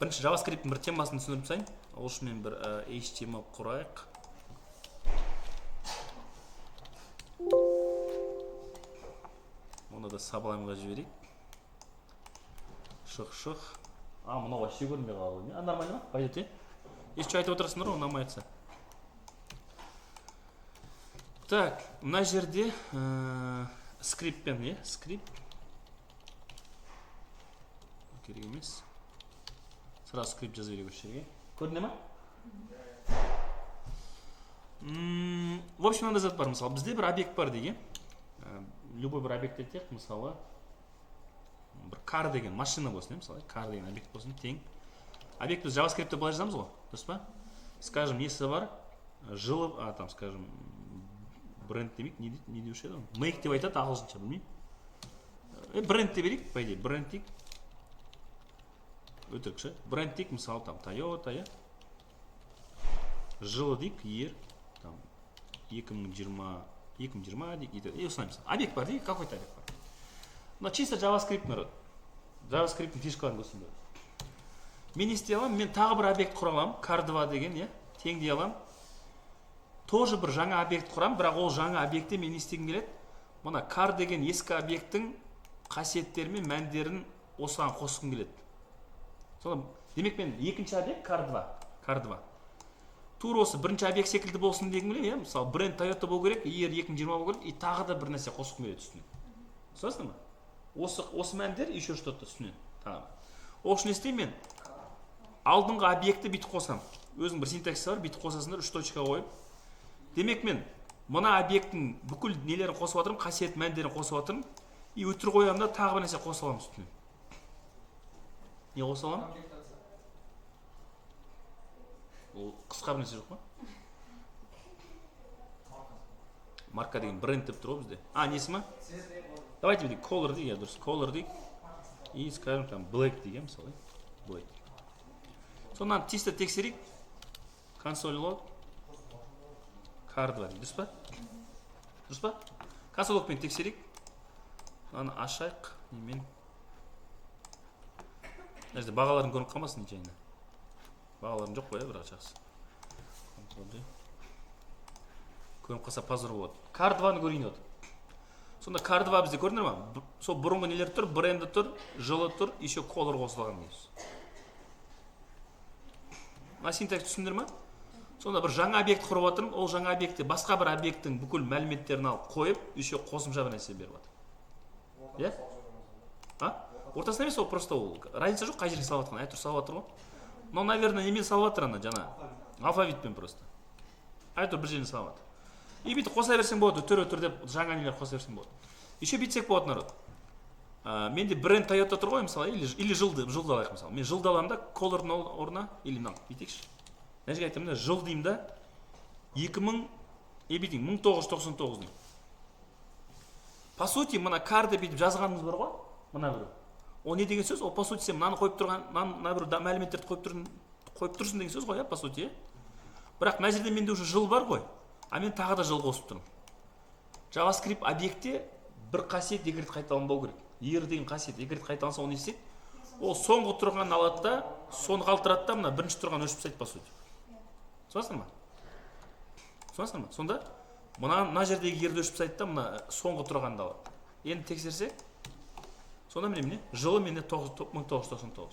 Бірінші JavaScript'in бір темасын түсіндіріп тастайын. Ол үшін мен бір HTML құрайық. Оны да Sublime'ға жіберейік. Шық. Мынау вообще көрінбей қалды. Нормально ма? Пойдет, Ешчі айтып отырсыңдар ғой, ұнамай айтса. Так, мына жерде скриптпен, скрипт. Керек емес. Сразу скрипт жаза берейік осы жерге. Көріне ма? В общем, мынандай зат бар, мысалы, бізде бір объект бар деген. Любой бір объект етек, мысалы, бір car деген машина болсын, мысалы, car деген объект болсын, тең. Объект біз JavaScript'те былай жазамыз ғой, дұрыс па? Скажем, несі бар, жылы, там, скажем, бренд демейік, не деуші еді? Make деп айтады, ағылшынша, білмеймін. Бренд деп берейік, по идее, бренд дейік. Өтірікші. Бренд дейік, мысалы, там, Toyota, жылы дейік, year, там, 2020 дейік, осылай мысалы. Объект бар дейік, какой-то объект бар. Но чисто JavaScript народ. JavaScript фишкаларын көрсін. Мен не істей аламын? Мен тағы бір объект құра аламын, car2 деген, тең дей аламын. Тоже бір жаңа объект құрам, бірақ ол жаңа объектте мен не істегім келеді? Мына car деген ескі объекттің қасиеттері мен мәндерін осыған қосқым келеді. Сонда демек мен екінші объект car2. Тур осы бірінші объект секілді болсын дегім келеді, мысалы бренд Toyota болу керек, year 2020 болу керек, и тағы да бір нәрсе қосқым келеді үстіне. Түсінесің ма? Осы мәндер еще что-то үстіне. Ол үшін не істеймін мен? Алдыңғы объектті бүйтіп қосам. Өзің бір синтаксисі бар, бүйтіп қосасыңдар, 3 точка қойып. Демек мен мына объекттің бүкіл нелерін қосып отырмын, қасиет мәндерін қосып отырмын, и өтір қоямын да тағы бір нәрсе қосып аламын үстіне. Не қосып аламын? Ол қысқа бір нәрсе жоқ па? Марка деген бренд деп тұр ғой бізде. Несі ма? Давайте дейік, color дейік, дұрыс, color дейік. И скажем там black деген, мысалы, black. Сонан тиісті тексерейік. Console log. car2 дейік, дұрыс па? Дұрыс па? Console logпен тексерейік. Аны ашайық. Немен? Нәрсе, бағаларын көрініп қалмасын жайында. Бағаларын жоқ қой, бірақ жақсы. Көрініп қалса пазыр болады. car2-ны көрейін өт. Сонда car2 бізде көрінер ма? Сол бұрынғы нелер тұр, бренді тұр, жылы тұр, еще color қосылған дейміз. Синтакс түсіндір ма? Сонда бір жаңа объект құрып отырмын, ол жаңа объектте басқа бір объекттің бүкіл мәліметтерін алып қойып, еще қосымша бір нәрсе беріп жатыр. Ортасында емес, ол просто ол разница жоқ, қай жерге салып жатқан, әйтеуір салып жатыр ғой. Но, наверное, немен салып жатыр ана жаңа алфавитпен просто. Әйтеуір бір жеріне салып жатыр. И бүйтіп қоса берсең болады, өтір деп жаңа нелер қоса берсең болады. Еще бүйтсек болады народ. Менде бренд Toyota тұр ғой, мысалы, или жылды алайық, мысалы. Мен жылды аламын да, color'ның орнына, или мынау, бүйтейікші. Мына жерге айтамын да, жыл деймін да, 1999 деймін. По сути, мына car-ды бүйтіп жазғанымыз бар ғой, мына бір. Ол не деген сөз? Ол по сути сен мынаны қойып тұрған, мына бір мәліметтерді қойып тұрсың деген сөз ғой, по сути. Бірақ мына жерде менде уже жыл бар ғой, мен тағы да жыл қосып тұрмын. JavaScript объектте бір қасиет екі рет қайталанбау керек. Year деген қасиет екі рет қайталанса, оны не істейді? Ол соңғы тұрған алады да, соны қалдырады да, мына бірінші тұрған өшіп тастайды, по сути. Түсінесің ма? Сонда мына жердегі year'ді өшіп тастайды да, мына соңғы тұрғанды алады. Енді тексерсек, сонда міне, жылы менде 1999 тұр.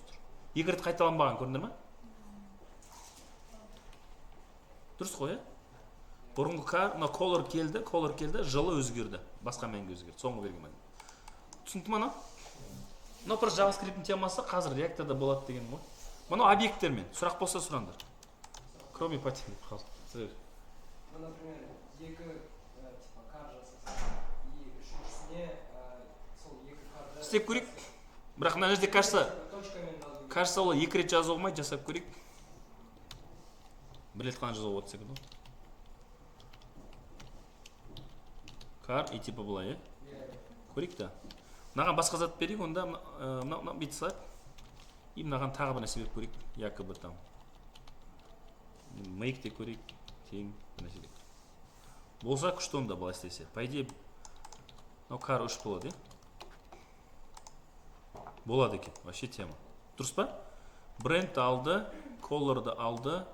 Екі рет қайталанбаған, көрдіңдер ма? Дұрыс қой, бұрынғы color келді, жылы өзгерді, басқа мәнге өзгерді, соңғы берген мәнге. Түсінді ма? Мынау просто JavaScript'in темасы қазір реакторда болады деген ғой. Мынау объекттермен, сұрақ болса сұраңдар. Кроме потерь. Например, екі кар жасасақ, и үшіншісіне сол екі карды... Істеп көрейік. Бірақ мына жерде кажется, ол екі рет жазу болмайды, жасап көрейік. Бір рет қана жазу болады секілді. Кар и типа былай, көрейік та. Мынаған басқа зат берейік, онда бүйтіп салайық. И мынаған тағы бір нәрсе беріп көрейік, якобы там. Make де көрейік, тең нәрсе. Болса күшті онда былай істесе. По идее, кар үш болады, болады екен, вообще тема. Дұрыс па? бренд алды, колорды алды,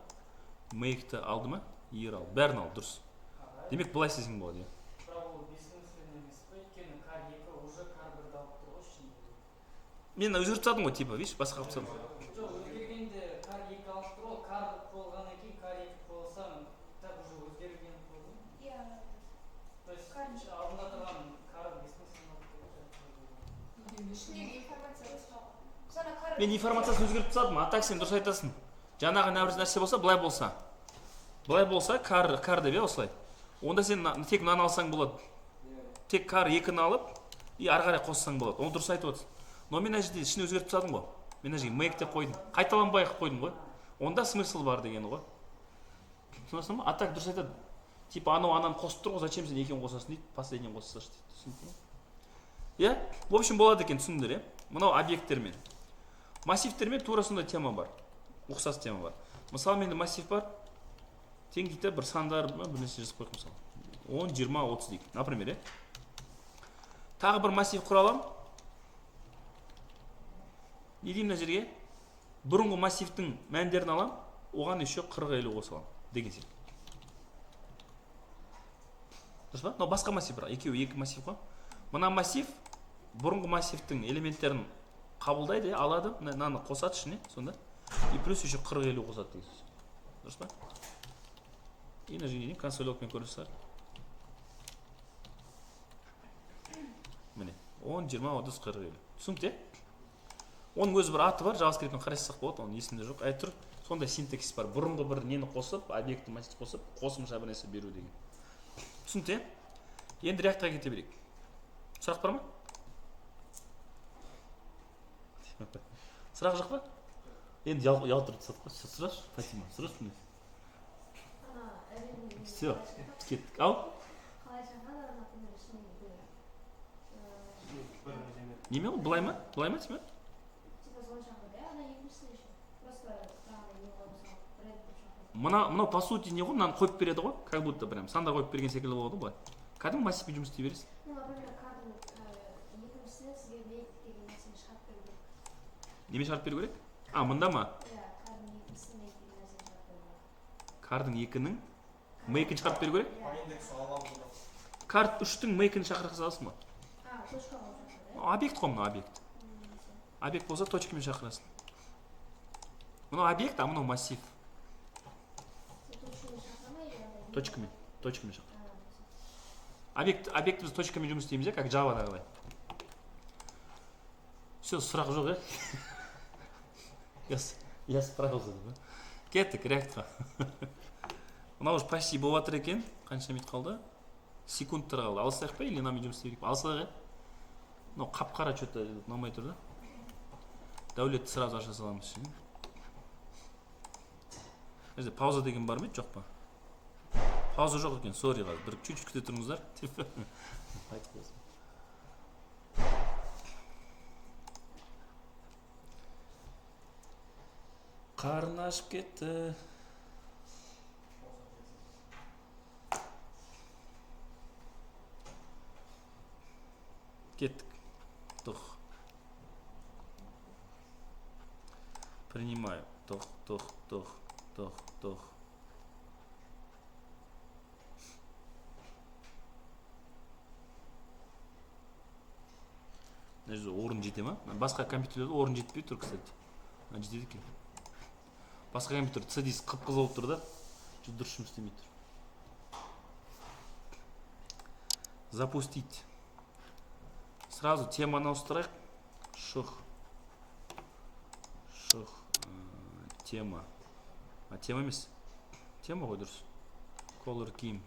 мейкті алды ма? Ер алды. Бәрін алды, дұрыс. Демек, былай сезім болады, иә. Бірақ ол бессмысленно емес па? Өйткені кар 2 уже кар 1-ді алып тұр ғой ішінде. Мен өзгертіп тастадым ғой, типа, видишь, басқа қылып тастадым. Жоқ, өзгергенде кар 2 алып тұр ғой, кар қойылғаннан кейін кар 2 қойылсаң, так уже өзгерген қойылды ма? Иә. То есть алдында тұрған кар бессмысленно алып тұр. Ішіндегі информация басқа. Sana kar. Мен информациясын өзгертіп тастадым, а так сен дұрыс айтасың. Жаңағы нәрсе болса, былай болса. Былай болса, кар деп, осылай. Онда сен тек мынаны алсаң болады. Тек кар 2-ні алып, и ары қарай қоссаң болады. Оны дұрыс айтып отырсың. Но мен әжеде ішін өзгертіп тастадым ғой. Мен әжеге make деп қойдым. Қайталанбай қойдым ғой. Онда смысл бар дегені ғой. Түсінесің ба? А так дұрыс айтады. Типа ананы қосып тұр ғой, зачем сен екеуін қосасың дейді, последний қоссашы дейді. Түсіндің ба? Иә? В общем, болады екен, түсіндіңдер, иә? Мынау объекттермен. Массивтермен тура сондай тема бар. Ұқсас тема бар. Мысалы, менде массив бар. Тең дейді бір сандар, бір нәрсе жазып қойып мысалы. 10, 20, 30 дейік. Например, иә? Тағы бір массив құра аламын. Не деймін мына жерге? Бұрынғы массивтің мәндерін аламын, оған еще 40-50 қоса аламын. Деген сияқты. Дұрыс па? Мынау басқа массив бірақ, екеуі екі массив қой. Мына массив бұрынғы массивтің элементтерін қабылдайды, алады, мынаны қосады ішіне, сонда. И плюс еще 40-50 қосады деген сөз. Дұрыс па? И мына жерге консоль-окпен көрсетсек. Міне, 10, 20, 30, 40-50. Түсінікті? Оның өзі бір аты бар, JavaScript-пен қарастырсақ болады, оның есімде жоқ. Әйтеуір сондай синтаксис бар. Бұрынғы бір нені қосып, объектті массив қосып, қосымша бір нәрсе беру деген. Түсінікті? Енді React-ға кете берейік. Сұрақ бар ма? Сұрақ жоқ па? Енді ұялтырып тастадық қой. Сұрашы, Фатима, сұрашы міне. Все, кеттік. Ау? Неме ол? Былай ма? Былай ма, Тима? Мынау по сути не ғой, мынаны қойып береді ғой, как будто прям сандар қойып берген секілді болады ғой. Кәдімгі массивпен жұмыс істей бересің. Неме шығарып беру керек? А, мында ма? Кардың 2-нің make-ін шығарып беру керек? Карт 3-тің make-ін шақырып саласың ба? Объект қой, мынау объект. Объект болса точкамен шақырасың. Мынау объект, а мынау массив. Точкамен шақыр. Объект біз точкамен жұмыс істейміз, как Java-дағылай. Все, сұрақ жоқ, Я справился. Кеттік, React-ға. Мынау уже почти болып жатыр екен. Қанша минут қалды? Секундтар қалды. Алсақ па или нами жұмыс істейік па? Алсақ, мынау қап-қара что-то ұнамай тұр да. Дәулетті сразу аша саламыз үшін. Пауза деген бар ма, жоқ па? Пауза жоқ екен, сори қазір. Бір чуть-чуть күте тұрыңыздар. Қарын ашып кетті. Кеттік. Тұқ. Принимаю. Тұқ. Орын жете ма? Басқа компьютерлерде орын жетпей тұр, кстати. Жетеді екен. Басқа компьютер C-диск қып-қызыл болып тұр да. Дұрыс жұмыс істемей тұр. Запустить. Сразу теманы ауыстырайық. Шық. Тема. А тема емес. Тема ғой дұрыс. Color Scheme.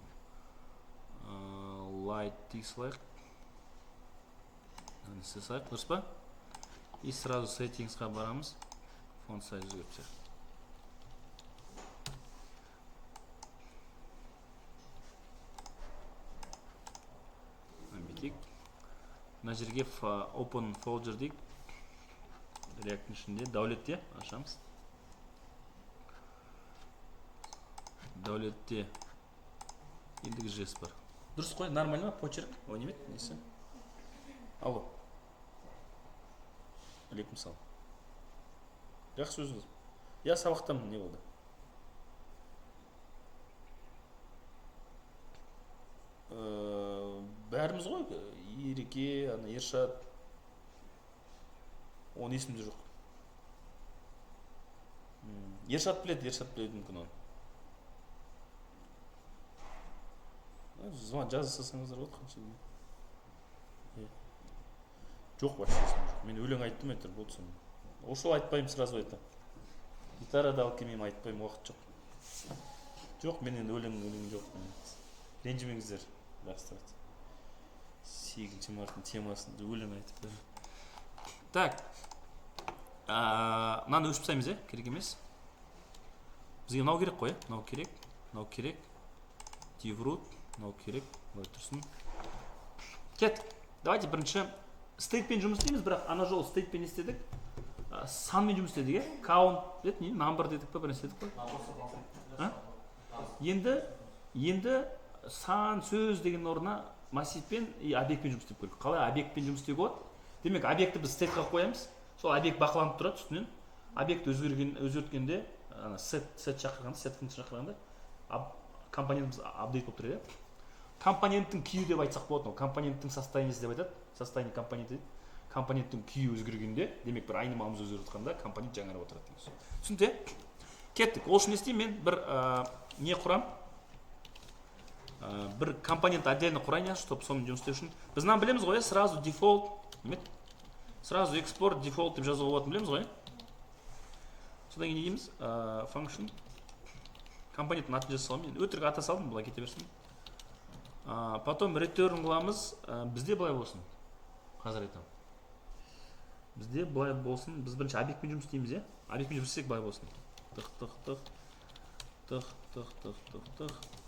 Light дейсілайық. Істесайық, дұрыс па? И сразу Settings'қа барамыз. Font size өзгертсек. Мына жерге Open Folder дейік. React-ның ішінде Дәулетте ашамыз. Дәулетте ендігі жес бар. Дұрыс қой, нормально ма? Почерк? Ой, немет? Несі? Алло. Алейкум салам. жақсы сөз. Я сабақтамын, не болды? Бәріміз ғой, Ереке, ана Ершат. Оның есімде жоқ. Ершат біледі мүмкін оны. Жаза салсаңыздар болды қанша. Жоқ вообще есімде жоқ. Мен өлең айттым әйтеуір болды соны. Ошол айтпаймын, сразу айтам. Гитарада алып келмеймін, айтпаймын, уақыт жоқ. Жоқ, мен енді өлең жоқ. Ренжімеңіздер. Бастырады. 8 марттың темасында өлең айтып бер. Так. Мынаны өшіп тастаймыз, керек емес. Бізге мынау керек қой, мынау керек. Деврут, мынау керек, былай тұрсын. Кет. Давайте бірінші стейтпен жұмыс істейміз, бірақ ана жолы стейтпен не істедік? Санмен жұмыс істедік, count дедік, не? Number дедік па, бір істедік қой? Енді сан сөз деген орнына массивпен и объектпен жұмыс істеп көрдік. Қалай объектпен жұмыс істеуге болады? Демек, объектті біз стейтқа қоямыз. Сол объект бақыланып тұрады үстінен. Объект өзгерткенде, set шақырғанда, set функция шақырғанда, компонентіміз апдейт болып тұрады. Компоненттің күйі деп айтсақ болады, компоненттің состояниесі деп айтады. Состояние компоненті дейді. Компоненттің күйі өзгергенде, демек бір айнымалымыз өзгеріп жатқанда, компонент жаңарып отырады деген. Түсінді? Кеттік. Ол үшін не істеймін? Мен бір не құрам? Бір компонент отдельно құрайын, чтобы соны жұмыс істеу үшін. Біз мынаны білеміз ғой, сразу дефолт, сразу экспорт дефолт деп жазуға болатынын білеміз ғой. Содан кейін не дейміз? Function. Компоненттің атын жаза саламын. Мен өтірік ата салдым, бұлай кете берсін. Потом return қыламыз. Бізде былай болсын. Қазір айтамын. Бізде былай болсын. Біз бірінші объектпен жұмыс істейміз, е? Объектпен жұмыс істесек былай болсын. Тық.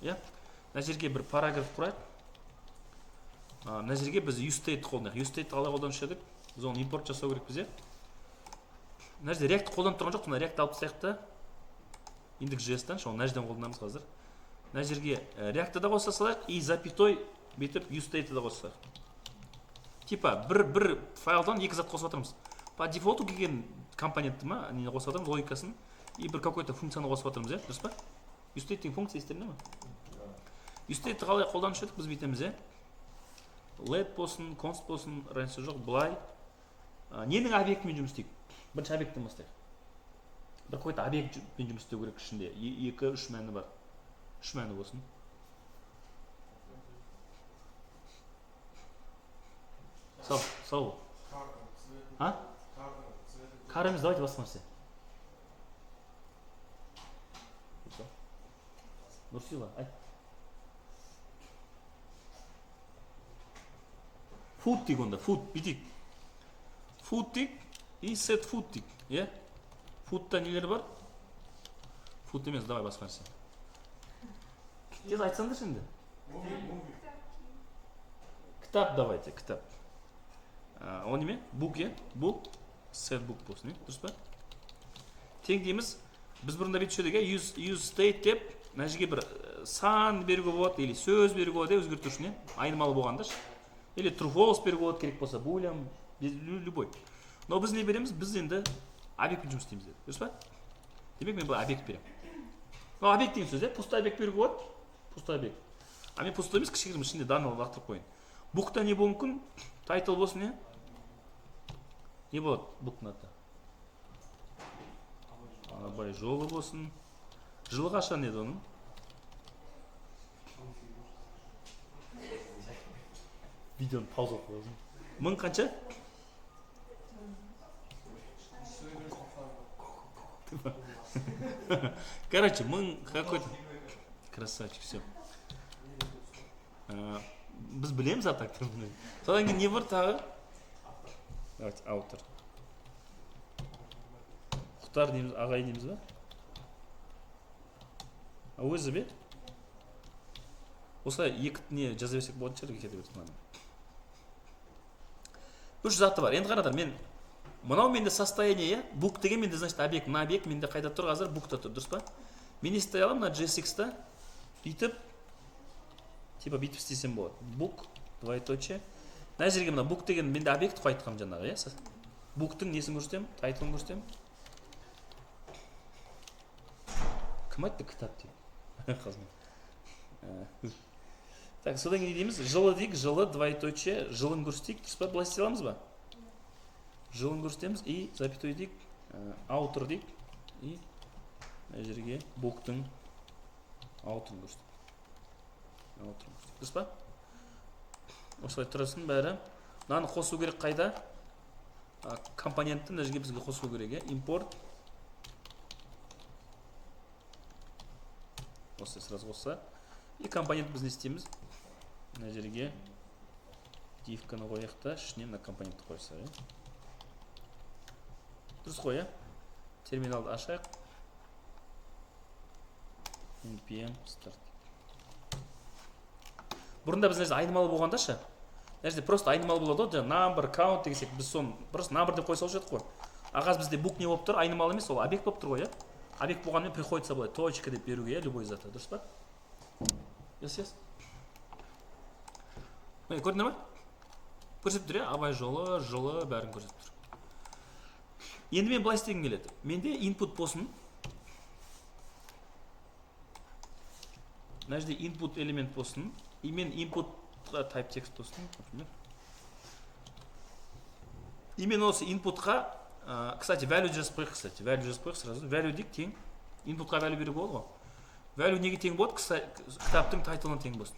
Е? Мына жерге бір параграф құрайық. Мына жерге біз useState қолданайық. useState қалай қолданушы едік? Біз оны импорт жасау керек бізде. Мына жерде React қолданып тұрған жоқ, мына React алып тастайық та. Index.js-тан, мына жерден қолданамыз қазір. Мына жерге React-та да қоса салайық и запятой бүйтіп useState-та да қоса салайық. Типа бір файлдан екі зат қосып жатырмыз. По дефолту келген компонентті ма, не қосып жатырмыз, логикасын и бір какой-то функцияны қосып жатырмыз, е? Дұрыс па? useState деген функция естеріңде ме? useState қалай қолданушы едік біз бүйтеміз, е? Let болсын, const болсын, разница жоқ, былай. Ненің объектімен жұмыс істейік? Бірінші объекттен бастайық. Бір какой-то объектпен жұмыс істеу керек ішінде. 2-3 мәні бар. 3 мәні болсын. Сау. Кар емес, давайте басқа нәрсе. Нұрсила, айт. Food дейік онда, food, бітейік. Food дейік и set food дейік, е? Food'та нелер бар? Food емес, давай басқа нәрсе. Тез айтсаңдар şimdi. Кітап давайте, кітап. О неме? Book, е? Book, set book болсын, е? Дұрыс па? Тең дейміз, біз бұрында бүйтіп едік, е? Use state деп, мына жерге бір сан беруге болады, или сөз беруге болады, өзгерту үшін, е? Айнымалы болғанда. Или true false беруге болады керек болса, boolean, любой. Но біз не береміз? Біз енді объектпен жұмыс істейміз деді. Дұрыс па? Демек мен бұл объект беремін. Но объект деген сөз, пустой объект беруге болады. Пустой объект. А мен пустой емес, кішігірім ішінде данный лақтырып қойын. Book'та не болуы мүмкін? Title болсын, не? Не болады book'ның аты? Абай жолы болсын. Жылы қашан еді оның? Видеоны пауза қойылсын. Мың қанша? Короче, мың какой-то. Красавчик, все. Біз білеміз атақты. Содан кейін не бар тағы? Давайте, автор. Құқтар дейміз, ағай дейміз ба? Өзі бе? Осылай екі не жаза берсек болатын шығар, кете берсін. Үш заты бар. Енді қарадар, мен мынау менде состояние, book деген менде, значит, объект. Мына объект менде қайда тұр қазір? Book'та тұр, дұрыс па? Мен не істей аламын, мына JSX-та бүйтіп, типа бүйтіп істесем болады. Book, двоеточие. Мына жерге мына book деген менде объект қайтқам жаңағы, е? Book'тың несін көрсетем, тайтылын көрсетем. кім айтты кітап деп так содан кейін не дейміз жылы дейік жылы двоеточие жылын көрсетейік дұрыс па былай істей аламыз ба жылын көрсетеміз и запятой дейік аутер дейік и мына жерге буктың аутын көрсетейік дұрыс па осылай тұрсын бәрі мынаны қосу керек қайда компонентті мына жерге бізге қосу керек импорт осы сразу қосса и компонент біз не істейміз мына жерге дивканы қояйық та ішіне мына компонентті қойса дұрыс қой терминалды ашайық npm start бұрында біз айнымалы болғанда ше мына жерде просто айнымалы болады ғой number count деген сияқты біз соны просто number деп қоя салушы едік қой ағаз бізде бук не болып тұр айнымалы емес ол объект болып тұр ғой объект болғанымен приходится былай точка деп беруге любой заты дұрыс па yes көрдіңдер ма көрсетіп тұр абай жолы жылы бәрін көрсетіп тұр енді мен былай істегім келеді менде input болсын мына жерде input элемент болсын и мен inputқа type text болсын например и мен осы inputқа кстати value жазып қояйық сразу value дейік тең inputқа value беруге болады ғой value неге тең болады кітаптың тайтылына тең болсын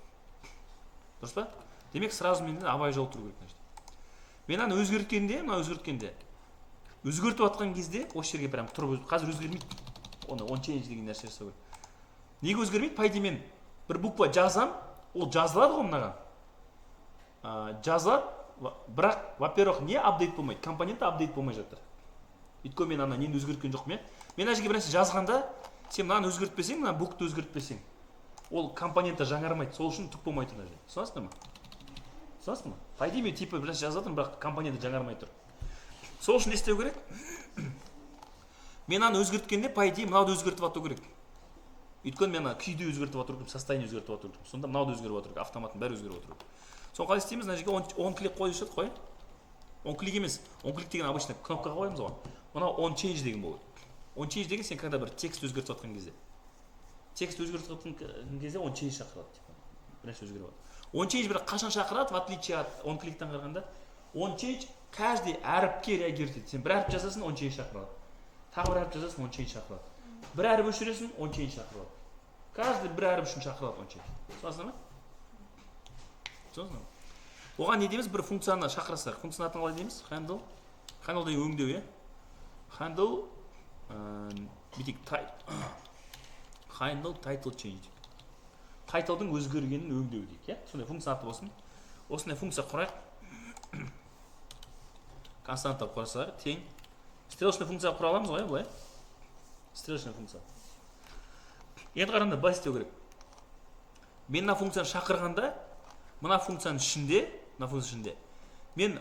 дұрыс па демек сразу менде абай жол тұру керек мен аны өзгерткенде өзгертіп жатқан кезде осы жерге прям тұрып қазір өзгермейді оны on change деген нәрсе жасау керек неге өзгермейді по идее мен бір буква жазам ол жазылады ғой мынаған жазылады бірақ во-первых не апдейт болмайды компоненті апдейт болмай жатыр өйткені мен ана нені өзгерткен жоқпын мен ана жерге бір нәрсе жазғанда сен мынаны өзгертпесең мына букты өзгертпесең ол компоненті жаңармайды сол үшін түк болмай тұр мына жерде түсінесіңдер ма по идее мен типа бір нәрсе жазып жатырмын бірақ компоненті жаңармай тұр сол үшін не істеу керек мен аны өзгерткенде по идее мынауды өзгертіп жату керек өйткені мен ана күйді өзгертіп жату керек состояние өзгертіп жату керек сонда мынауды өзгеріп жату керек автоматтың бәрі өзгеріп жату керек соны қалай істейміз мына жерге он клик қоюшы еді қой он клик емес он клик деген обычно кнопкаға қоямыз ғой мынау on change деген болады on change деген сен когда бір текст өзгертіп жатқан кезде on change шақырады бір нәрсе өзгеріп жатыр on change бір қашан шақырады в отличие от on кликтен қарағанда on change каждый әріпке реагирует етеді сен бір әріп жазасың on change шақырады тағы бір әріп жазасың on change шақырады бір әріп өшіресің on change шақырады каждый бір әріп үшін шақырады on change түсінесіңдер ма оған не дейміз бір функцияны шақырсақ функцияның атын қалай дейміз handle деген өңдеу handle бүйтейік handle title change тайтылдың өзгергенін өңдеу дейік сондай функция аты болсын осындай функция құрайық константа құрасақ тең стрелочный функция құра аламыз ғой былай стрелочный функция енді қараңдар былай істеу керек мен мына функцияны шақырғанда мына функцияның ішінде мен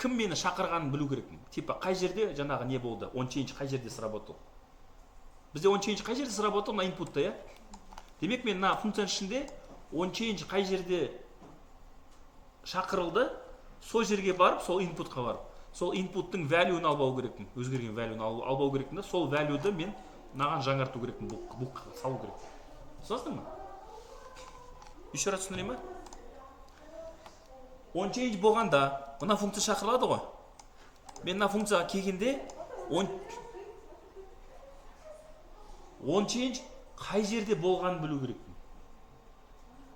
кім мені шақырғанын білу керекпін типа қай жерде жаңағы не болды on change қай жерде сработал бізде on change қай жерде сработал мына инпутта демек мен мына функцияның ішінде on change қай жерде шақырылды сол жерге барып сол инпутқа барып сол инпуттың value-ны алып алу керекпін өзгерген value-ны алып алу керекпін да сол value-ды мен мынаған жаңарту керекпін букқа салу керек түсінесіңдер ма еще раз түсіндірейін ба on change болғанда мына функция шақырылады ғой мен мына функцияға келгенде on change қай жерде болғанын білу керекпін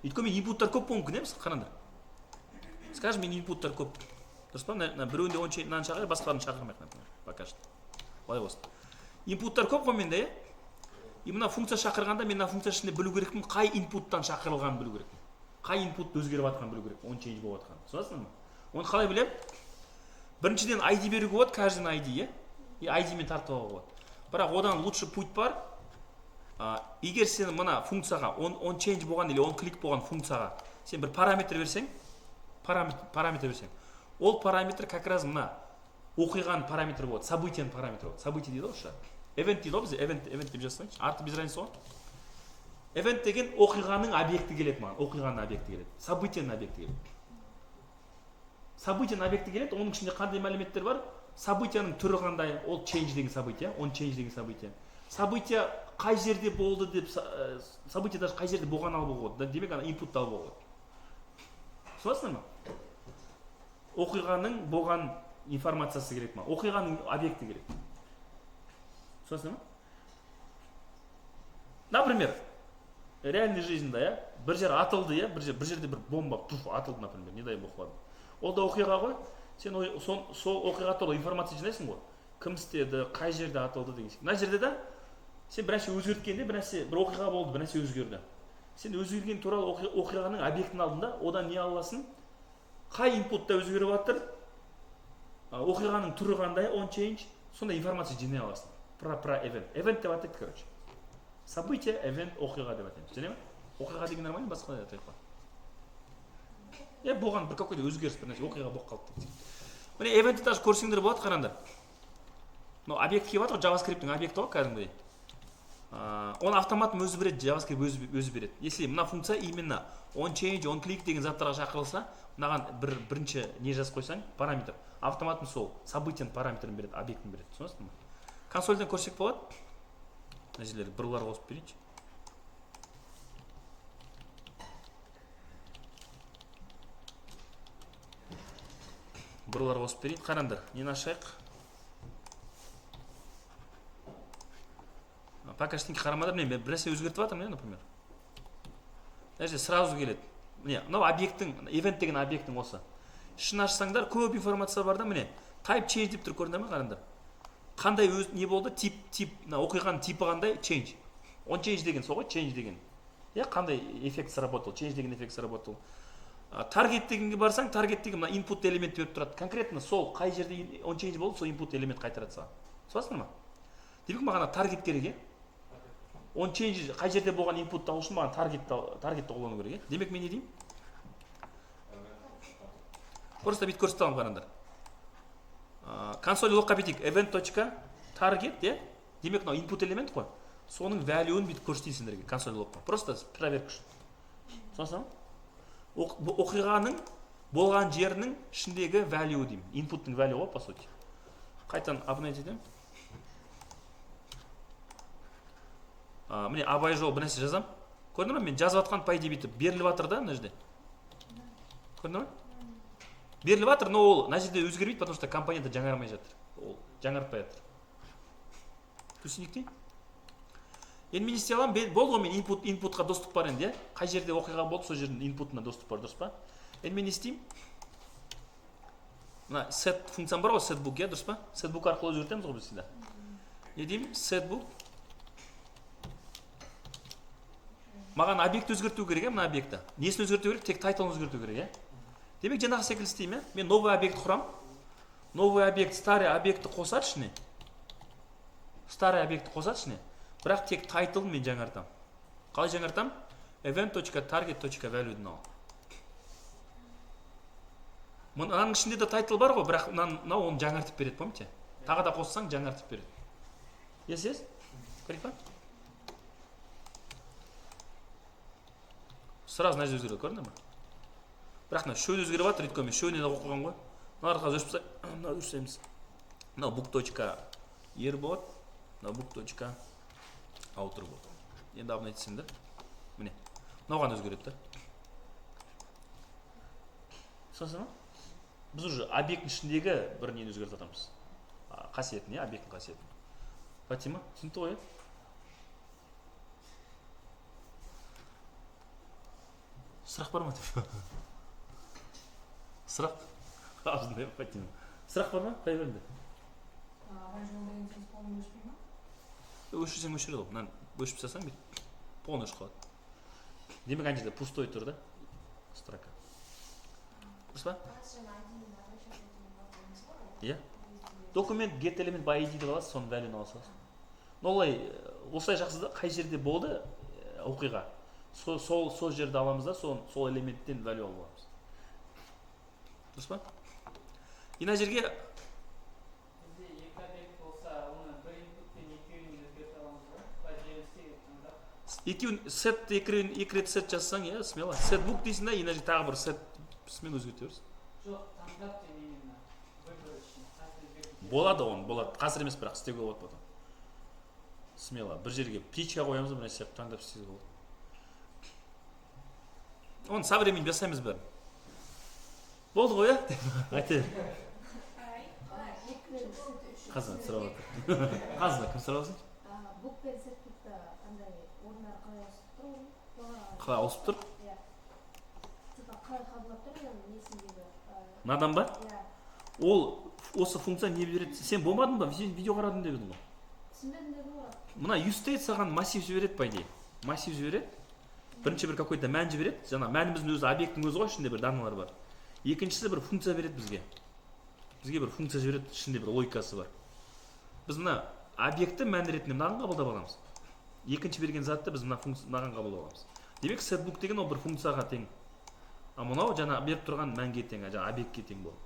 өйткені мен инпуттар көп болуы мүмкін қараңдар скажем мен инпуттар көп дұрыс па біреуінде on change мынаны шақырайық басқаларын шақырмайық например пока что былай болсын инпуттар көп қой менде и мына функция шақырғанда мен мына функция ішінде білу керекпін қай инпуттан шақырылғанын білу керекпін қай инпут өзгеріп жатқанын білу керек on change болып жатқанын түсінесіңдер ма оны қалай білемін біріншіден ID беруге болады каждый ID и ID мен тартып алуға болады бірақ одан лучше путь бар егер сен мына функцияға on change болған или on click болған функцияға сен бір параметр берсең ол параметр как раз мына оқиғаның параметрі болады событияның параметрі болады событие дейді ғой орысша event дейді ғой бізде event деп жазсаңшы арты без разницы ғой event деген оқиғаның объекті келеді маған оқиғаның объекті келеді событияның объекті келеді оның ішінде қандай мәліметтер бар событияның түрі қандай ол change деген событие on change деген событие қай жерде болды деп событие даже қай жерде болғанын алуға болады. Демек ана инпутты алуға болады. Түсінесіңдер ма? Оқиғаның болған информациясы керек ма? Оқиғаның объекті керек. Түсінесіңдер ма? Например, реальной жизньда, бір жер атылды, бір жерде бір бомба атылды, например, не дай бог ладно. Ол да оқиға ғой. Сен сол оқиға туралы информация жинайсың ғой. Кім істеді, қай жерде атылды деген сияқты. Мына жерде да сен бір нәрсе өзгерткенде, бір оқиға болды, бір нәрсе өзгерді. Сен өзгерген туралы оқиғаның объектін алдында, одан не аласың? Қай инпутта өзгеріп жатыр? Оқиғаның түрі қандай, on change, сондай информация жинай аласың. Про event. Event деп атайды, короче. Событие, event, оқиға деп атайды. Және ме? Оқиға деген нормально, басқа да атайды. Болған бір какой-то өзгеріс, бір нәрсе оқиға болып қалды. Міне eventті даже көрсеңдер болады, қараңдар. Объект келіп жатыр, JavaScript-ің объекті ғой, кәдімгідей. Оны автоматтың өзі береді, JavaScript өзі береді. Если мына функция именно on change, on click деген заттарға шақырылса, мынаған бірінші не жазып қойсаң, параметр. Автоматтың сол событияның параметрін береді, объектін береді. Түсінесің бе? Консольден көрсек болады. Мына жерлерге бірлар қосып берейінші. Бірлар қосып берейін. Қараңдар, нені ашайық? Пока ештеңке қарамадар, мен бір нәрсе өзгертіп жатырмын, например. Мына жерде сразу келеді. Міне, мынау объекттің, event деген объекттің осы. Ішін ашсаңдар, көп информация бар да, міне. Type change деп тұр, көрдіңдер ме, қараңдар? Қандай не болды? Тип, оқиғаның типі қандай? Change. On change деген сол ғой, change деген. Қандай эффект сработал? Change деген эффект сработал. Target дегенге барсаң, target деген мына input элемент беріп тұрады. Конкретно сол қай жерде on change болды, сол input элемент қайтарады саған. Түсінесіңдер ма? Демек маған target керек, on change қай жерде болған inputты алу үшін маған targetті қолдану керек. Демек мен не деймін? Просто бүйтіп көрсете аламын, қараңдар. Консоль логқа бүйтейік, event.target, демек мынау input элемент қой. Соның value-ын бүйтіп көрсетейін сендерге, консоль логқа. Просто проверка үшін. Түсінесің ме? Оқиғаның болған жерінің ішіндегі value деймін. Input-ның value ғой, по сути. Қайтадан обновить етемін. Міне абай жол бір нәрсе жазам. Көрдіңдер ме? Мен жазып жатқан по идее бүйтіп беріліп жатыр да, мына жерде. Көрдіңдер ме? Беріліп жатыр, но ол мына жерде өзгермейді, потому что компоненті жаңармай жатыр. Ол жаңарпай жатыр. Түсінікті? Енді мен істей аламын, болды ғой, мен инпутқа доступ бар енді, қай жерде оқиға болды, сол жердің инпутына доступ бар, дұрыс па? Енді мен істеймін. Мына set функциям бар ғой, setbook, дұрыс па? Setbook арқылы өзгертеміз ғой біз сізді. Не деймін? Setbook. Маған объект өзгерту керек, мына объекті. Несін өзгерту керек? Тек тайтылын өзгерту керек, Демек жаңағы секілді істеймін, мен новый объект құрам. Новый объект старый объектті қосады ішіне. Старый объектті қосады ішіне. Бірақ тек тайтылын мен жаңартам. Қалай жаңартам? event.target.value-ді алам. Мұның ішінде де тайтыл бар ғой, бірақ мынау оны жаңартып береді, помните? Тағы да қоссаң жаңартып береді. Yes? Көрейік па? Сразу мына жерде өзгереді, көрдіңдер ме? Бірақ мына шөл өзгеріп жатыр, өйткені мен шөлінен оқыған ғой. Мына арқылы өшпейміз. Мынау book.er болады, мынау book.outer болады. Енді абын айтсыңдар. Міне, мынауған өзгереді. Түсінесің ме? Біз уже объекттің ішіндегі бір нені өзгертіп жатырмыз. Қасиетін, объекттің қасиетін. Фатима, түсінді ғой? Сұрақ бар ма? Сұрақ? Ağzındayım Фатима. Сұрақ бар ма? Қай бөлімде? Абай жол деген сөз полный өшпей ма? Өшірсең өшіреді ғой. Мынаны өшіп тастасаң бүйтіп полный өшіп қалады. Демек ана жерде пустой тұр да строка. Дұрыс па? Иә. Документ get element by id деп аласыз, соның value-ны аласыз. Но олай осылай жақсы да қай жерде болды оқиға. Сол жерді аламыз да, сол элементтен value алып аламыз. Дұрыс па? Мына жерге бізде екі объект болса, оны бір инпутпен екеуін өзгерте аламыз ба? По-желісі таңдап. Екеуін set екі рет set жазсаң, смело. Setbook дейсің да, мына жерге тағы бір setмен өзгерте бересің. Жоқ, таңдап те именно выбор үшін. Болады оны, болады. Қазір емес, бірақ істеуге болады потом. смело бір жерге птичка қоямыз, бір нәрсе таңдап істеуге болады. Оны со временем жасаймыз бәрін. Болды ғой, айта бер. Қазына сұрап отыр. Қазына кім сұрап отыр? Бук пен сыртта андай орындар қалай ауысып тұр? Қалай ауысып тұр? Иә. Типа қалай қабылдап тұр, несіндегі? Надан ба? Иә. Ол осы функция не береді? Сен болмадың ба? Видео қарадың деп едің ғой. Түсінбедім деді ғой. Мына useState саған массив жібереді, по идее. Массив жібереді. Бірінші бір какой-то мән жібереді. Жаңа мәніміздің өзі объекттің өзі ғой, ішінде бір даналар бар. Екіншісі бір функция береді бізге. Бізге бір функция жібереді, ішінде бір логикасы бар. Біз мына объектті мән ретінде мынаған қабылдап аламыз. Екінші берген затты біз мынаған қабылдап аламыз. Демек setBook деген ол бір функцияға тең. А мынау жаңа беріп тұрған мәнге тең, жаңа объектке тең болады.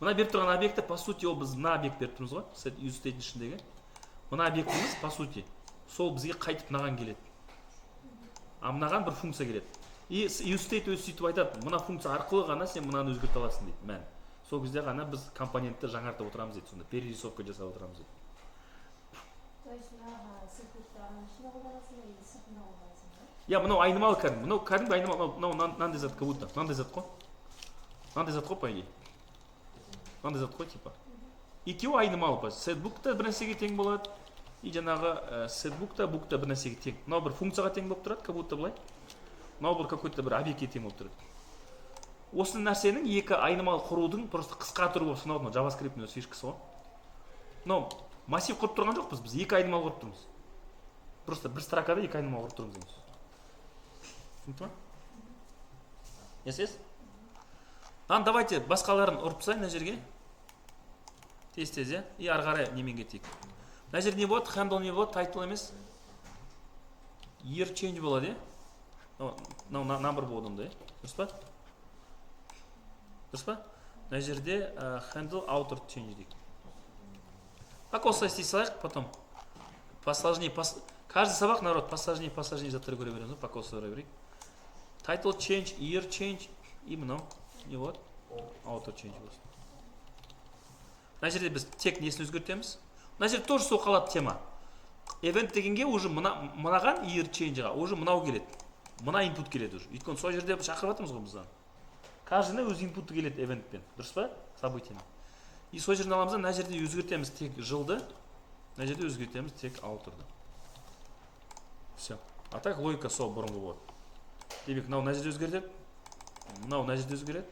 Мына беріп тұрған объекті, по сути, ол біз мына объект беріп тұрмыз ғой, useState ішіндегі. Мына объектіміз, по сути, сол бізге қайтып мынаған келеді. А мынаған бір функция келеді. И useState өзі сөйтіп айтады, мына функция арқылы ғана сен мынаны өзгерте аласың дейді, мән. Сол кезде ғана біз компонентті жаңартып отырамыз дейді, сонда перерисовка жасап отырамыз дейді. То есть мынаға setBook'ты араның ішінде қолданасың ба, или сыртында қолданасың ба? Я, мынау айнымалы кәдімгі. Мынау кәдімгі айнымалы, мынау мынандай зат, как будто. Мынандай зат қой. Мынандай зат қой, по идее. Мынандай зат қой, типа. Екеуі айнымалы, setBook та бір нәрсеге тең болады. И жаңағы setBook та book та бір нәрсеге тең. Мынау бір функцияға тең болып тұрады, как будто былай. Мынау бір какой-то бір объектке тең болып тұрады. Осы нәрсенің екі айнымалы құрудың просто қысқа түрі болып саналады, JavaScript-ның өз фишкасы ғой. Мынау массив құрып тұрған жоқпыз, біз екі айнымалы құрып тұрмыз. Просто бір строкада екі айнымалы құрып тұрмыз дейміз. Түсінікті ма? Yes? Давайте басқаларын ұрып тастайын мына жерге. Тез-тез, иә? И ары қарай немен кетейік. Мына жерде не болады? Handle не болады? Title емес. Year change болады, иә? Number болады онда, иә? Дұрыс па? Дұрыс па? Мына жерде handle outer change дейік. Пока осылай істей салайық, потом посложнее, каждый сабақ, народ, посложнее заттар көре береміз, пока осылай берейік. Title change, year change, и мынау не болады? Outer change болады. Мына жерде біз тек несін өзгертеміз. Мына жерде тоже сол қалады тема. Event дегенге уже мынаған year change'ға уже мынау келеді. Мына input келеді уже. Өйткені сол жерде шақырып жатырмыз ғой бізден. Каждый өз инпуты келеді eventпен. Дұрыс па? Событияны. И сол жерден аламыз да, мына жерде өзгертеміз тек жылды. Мына жерде өзгертеміз тек outer'ды. Все. А так логика сол бұрынғы болады. Демек, мына жерде өзгертеді. Мына жерде өзгереді.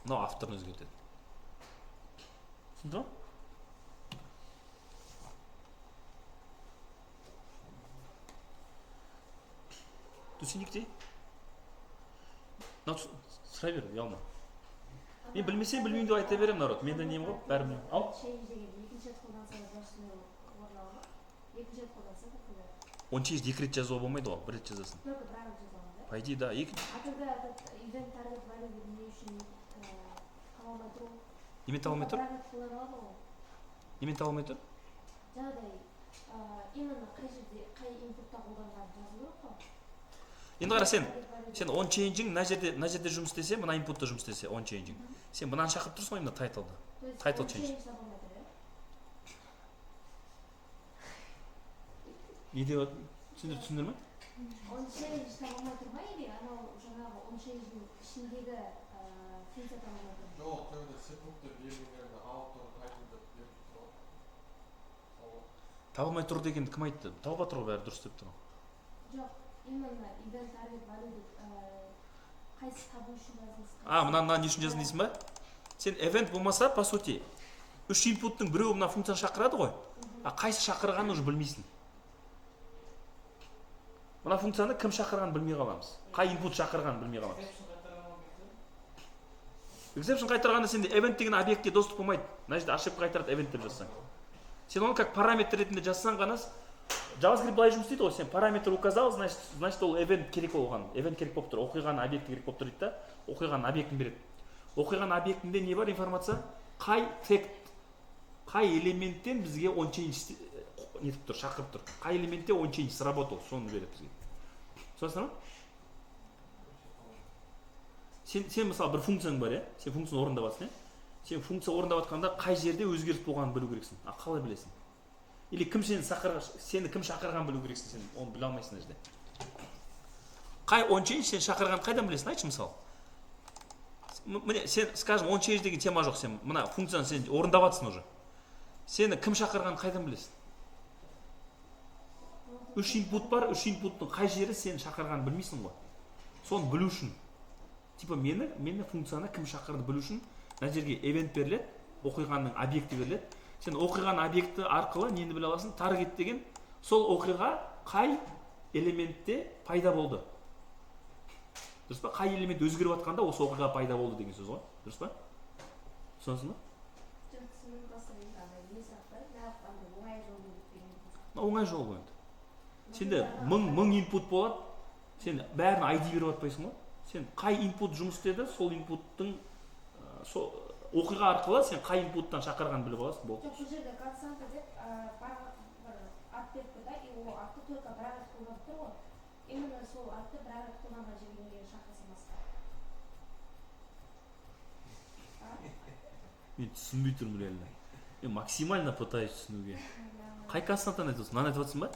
Мынау авторын өзгертеді. Түсінді ма? Түсінік дей? Сұрай бер, ұялма. Мен білмесем, білмеймін деп айта берем, народ. Мен де нем ғой, бәрі білмеймін. Ал? Change деген екінші рет қолданса жасын орын алма. Екінші рет қолданса да қылады. Он через екі рет жазуға болмайды ғой, бір рет жазасын. Только бір рет жазамын, да? По идее, да. А когда этот event target value не үшін қаламай тұру? Немен табылмай тұр? Бір рет қолданады ғой. Немен табылмай тұр? Жаңағыдай, именно қай жерде, қай инпутта қолданған жазу керек қой. Енді қара сен on changing мына жерде жұмыс істесе, мына inputта жұмыс істесе, on changing. Сен мынаны шақырып тұрсың ғой, мына title'да. Title change. Не деп түсіндір ме? On change табылмай тұр ма, или анау жаңағы on change'дің ішіндегі функция табылмай тұр? Жоқ, жаңағыдай setBook'та берілгендерді author, title деп беріп тұр. Табылмай тұр дегенді кім айтты? Табылып тұр ғой, бәрі дұрыс деп тұр. Жоқ, именно event target value деп қайсы табу үшін жазыңыз? Мына не үшін жаздың дейсің ба? Сен event болмаса, по сути, үш инпуттың біреуі мына функцияны шақырады ғой, а қайсы шақырғанын уже білмейсің. Мына функцияны кім шақырғанын білмей қаламыз. Қай инпут шақырғанын білмей қаламыз. Exception қайтарғанда сенде event деген объектке доступ болмайды. Мына жерде ошибка қайтарады event деп жазсаң. Сен оны как параметр ретінде жазсаң ғана, JavaScript былай жұмыс істейді ғой, сен параметр указал, значит ол event керек болған. Event керек болып тұр, оқиғаның объекті керек болып тұр дейді да, оқиғаның объектін береді. Оқиғаның объектінде не бар информация? Қай факт, қай элементтен бізге on change нетіп тұр, шақырып тұр. Қай элементте on change сработал, соны береді бізге. Сонысың ба? Сен мысалы бір функцияң бар, сен функцияны орындап жатсың, сен функция орындап жатқанда қай жерде өзгеріс болғанын білу керексің. Қалай білесің? или сені кім шақырған білу керексің, сен оны біле алмайсың жерде. Қай on change сен шақырған қайдан білесің, айтшы мысалы. Міне сен, скажем, on change деген тема жоқ, сен мына функцияны сен орындап жатсың уже. Сені кім шақырғанын қайдан білесің? Үш input бар, үш input'тың қай жері сен шақырғанын білмейсің ғой. Соны білу үшін. Типа мені функцияны кім шақырды білу үшін, мына жерге event беріледі, оқиғаның объекті беріледі. Сен оқиғаның объекті арқылы нені біле аласың? Target деген сол оқиға қай элементте пайда болды. Дұрыс па? Қай элемент өзгеріп жатқанда осы оқиға пайда болды деген сөз ғой. Дұрыс па? Түсінесің ба? Оңай жол ғой енді. Сенде мың input болады, сен бәрін ID беріп жатпайсың ғой. Сен қай input жұмыс істеді, сол input'тың оқиға арқылы сен қай input'тан шақырғанын біліп аласың, болды. Жоқ, бұл жерде константа деп бір ат беріпті да, и ол атты только бір рет қолданып тұр ғой. Именно сол атты бір рет қолданған жерге шақырсам басқа. Мен түсінбей тұрмын реально. Мен максимально пытаюсь түсінуге. Қай константаны айтып отырсың? Мынаны айтып отырсың ба?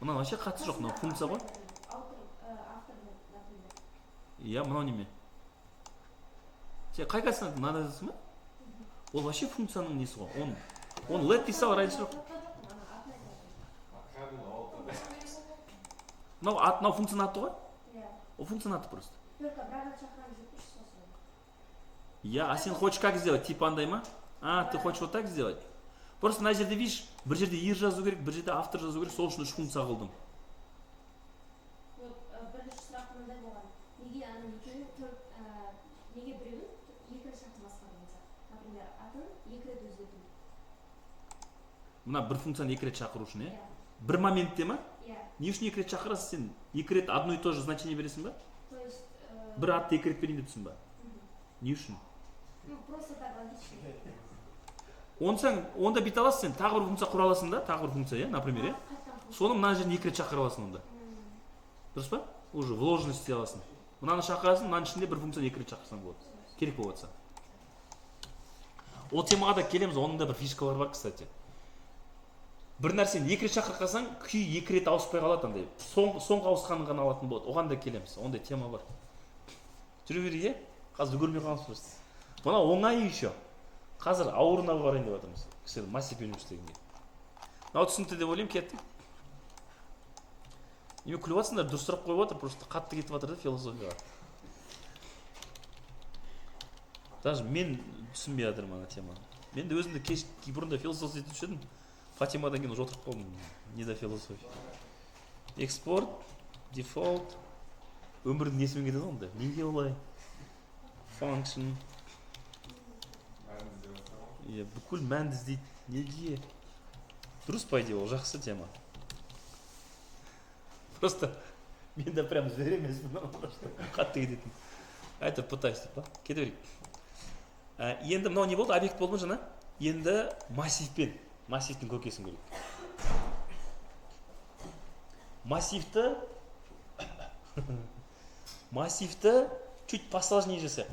Мына вообще қатысы жоқ, мына функция ғой. Иә, мынау неме? Сен қай константаны мынаны айтып отырсың ба? Ол вообще функцияның несі ғой. Оны let дей сал, разница жоқ. Мынау функцияның аты ғой? Ол функцияның аты просто. Я, а сен хочешь как сделать? Типа андай ма? А, ты хочешь вот так сделать? Просто мына жерде видишь, бір жерде ер жазу керек, бір жерде автор жазу керек, сол үшін үш функция қылдым. Бірінші сұрақ мындай болған. Неге аның екеуін, неге біреуін екі рет шақырмасқа деген. Например, атын екі рет өзгерту. Мына бір функцияны екі рет шақыру үшін, иә? Бір моментте ма? Иә. Не үшін екі рет шақырасың сен? Екі рет одно и то же значение бересің ба? То есть бір атты екі рет берейін депсің ба? Не үшін? Ну, просто так логично. Онда бит аласың сен, тағы бір функция құра аласың да, тағы бір функция, иә, например, иә? Соны мына жерін екі рет шақыра аласың онда. Дұрыс па? Уже вложенность істей аласың. Мынаны шақырасың, мынаның ішінде бір функцияны екі рет шақырсаң болады. Керек болып жатса. Ол темаға да келеміз, оның да бір фишкалары бар, кстати. Бір нәрсені екі рет шақырып қалсаң, күй екі рет ауыспай қалады андай. Соңғы ауысқанын ғана алатын болады. Оған да келеміз. Ондай тема бар. Жүре берейік, иә? Қазір көрмей қаламыз просто. Мына оңай еще. Қазір ауырына барайын деп жатырмыз. Кішкене массив университетіне. Мынау түсінікті деп ойлаймын, кеттік. Неме күліп жатсыңдар, дұрыс сұрақ қойып отыр, просто қатты кетіп жатыр да философияға. Даже мен түсінбей жатырмын ана теманы. Мен де өзімді бұрында философия етуші едім. Фатимадан кейін уже отырып қалдым. Не до философия. Экспорт, дефолт. Өмірдің несімен кетеді онда. Неге олай? Function. Иә, бүкіл мәнді іздейді. Неге? Дұрыс по идее, ол жақсы тема. Просто мен де прям зверь емеспін, қатты кететін. Айтып пытаюсь деп па? Кете берейік. Енді мынау не болды? Объект болды ма жаңа? Енді массивпен. Массивтің көкесін көрейік. Массивті чуть посложнее жасайық.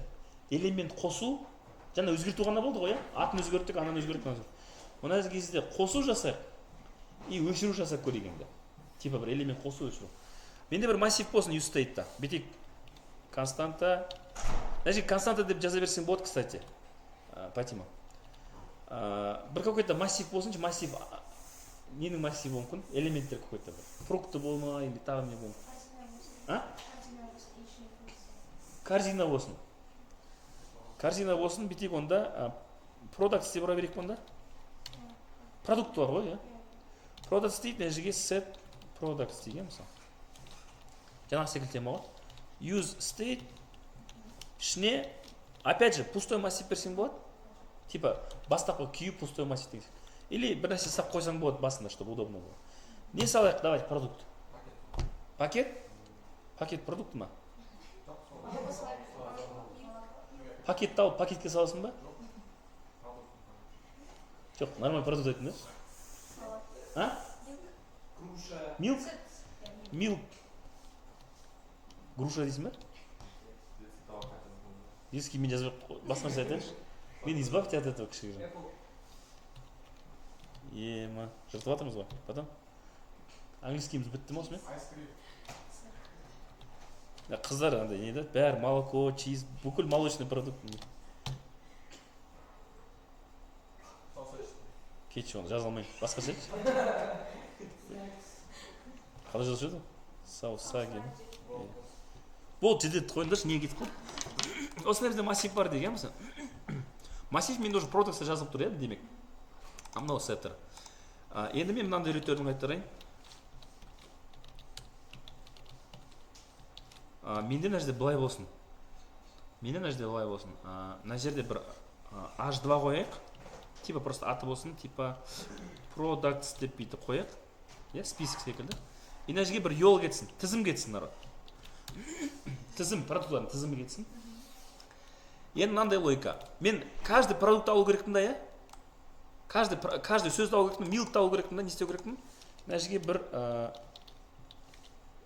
Элемент қосу, жаңа өзгерту ғана болды ғой, атын өзгерттік, ананы өзгерттік. Мына кезде қосу жасайық и өшіру жасап көрейік енді. Типа бір элемент қосу өшіру. Менде бір массив болсын useState-та. Бетек константа. Значит, константа деп жаза берсең болады, кстати. Патима. Бір какой-то массив болсыншы, массив ненің массиві мүмкін? Элементтер какой-то бір. Фрукты болма или тағы не болма. Корзина болсын. Корзина болсын, бетек онда продукт істеп бұра берейік онда. Продукт бар ғой, иә? Продукт істейді, мына жерге set product істейген мысалы. Жаңағы секілді тема ғой. Use state ішіне, опять же, пустой массив берсең болады. Типа, бастапқы күйі пустой массив деген. Или бір нәрсе сап қойсаң болады басында, чтобы удобно было. Не салайық, давайте, продукт. Пакет? Пакет продукт ма? Пакет тауып, пакетке саласың ба? Жоқ, нормальный продукт айтын, да? А? Милк? Милк. Груша дейсің ба? Детский мен жазып басқа нәрсе айтайыншы. Мен избавьте от этого кішігірім. ема жыртып жатырмыз ғой. Потом английскийіміз бітті ме осымен? Ice cream. Қыздар андай не да, бәрі молоко, чиз, бүкіл молочный продукт. Sausage. Кетші оны жаза алмаймын. Басқаша айтшы. Қалай жазып еді? Саусаги. Бұл жедет қойыңдаршы, неге кетіп қалды? Осы нәрседе массив бар деген мысалы. Массив менде уже продукция жазып тұр, иә, демек. Мынау сеттер. Енді мен мынандай реттерін қайтарайын. Менде мына жерде былай болсын. Мына жерде бір H2 қояйық. Типа просто аты болсын, типа products деп бүйтіп қояйық. Иә, список секілді. И мына жерге бір yol кетсін, тізім кетсін, народ. Тізім, продуктлардың тізімі кетсін. Енді мынандай логика. Мен каждый продукт алу керекпін да, иә? Каждый сөзді алу керекпін, milk алу керекпін да, не істеу керекпін? Мына жерге бір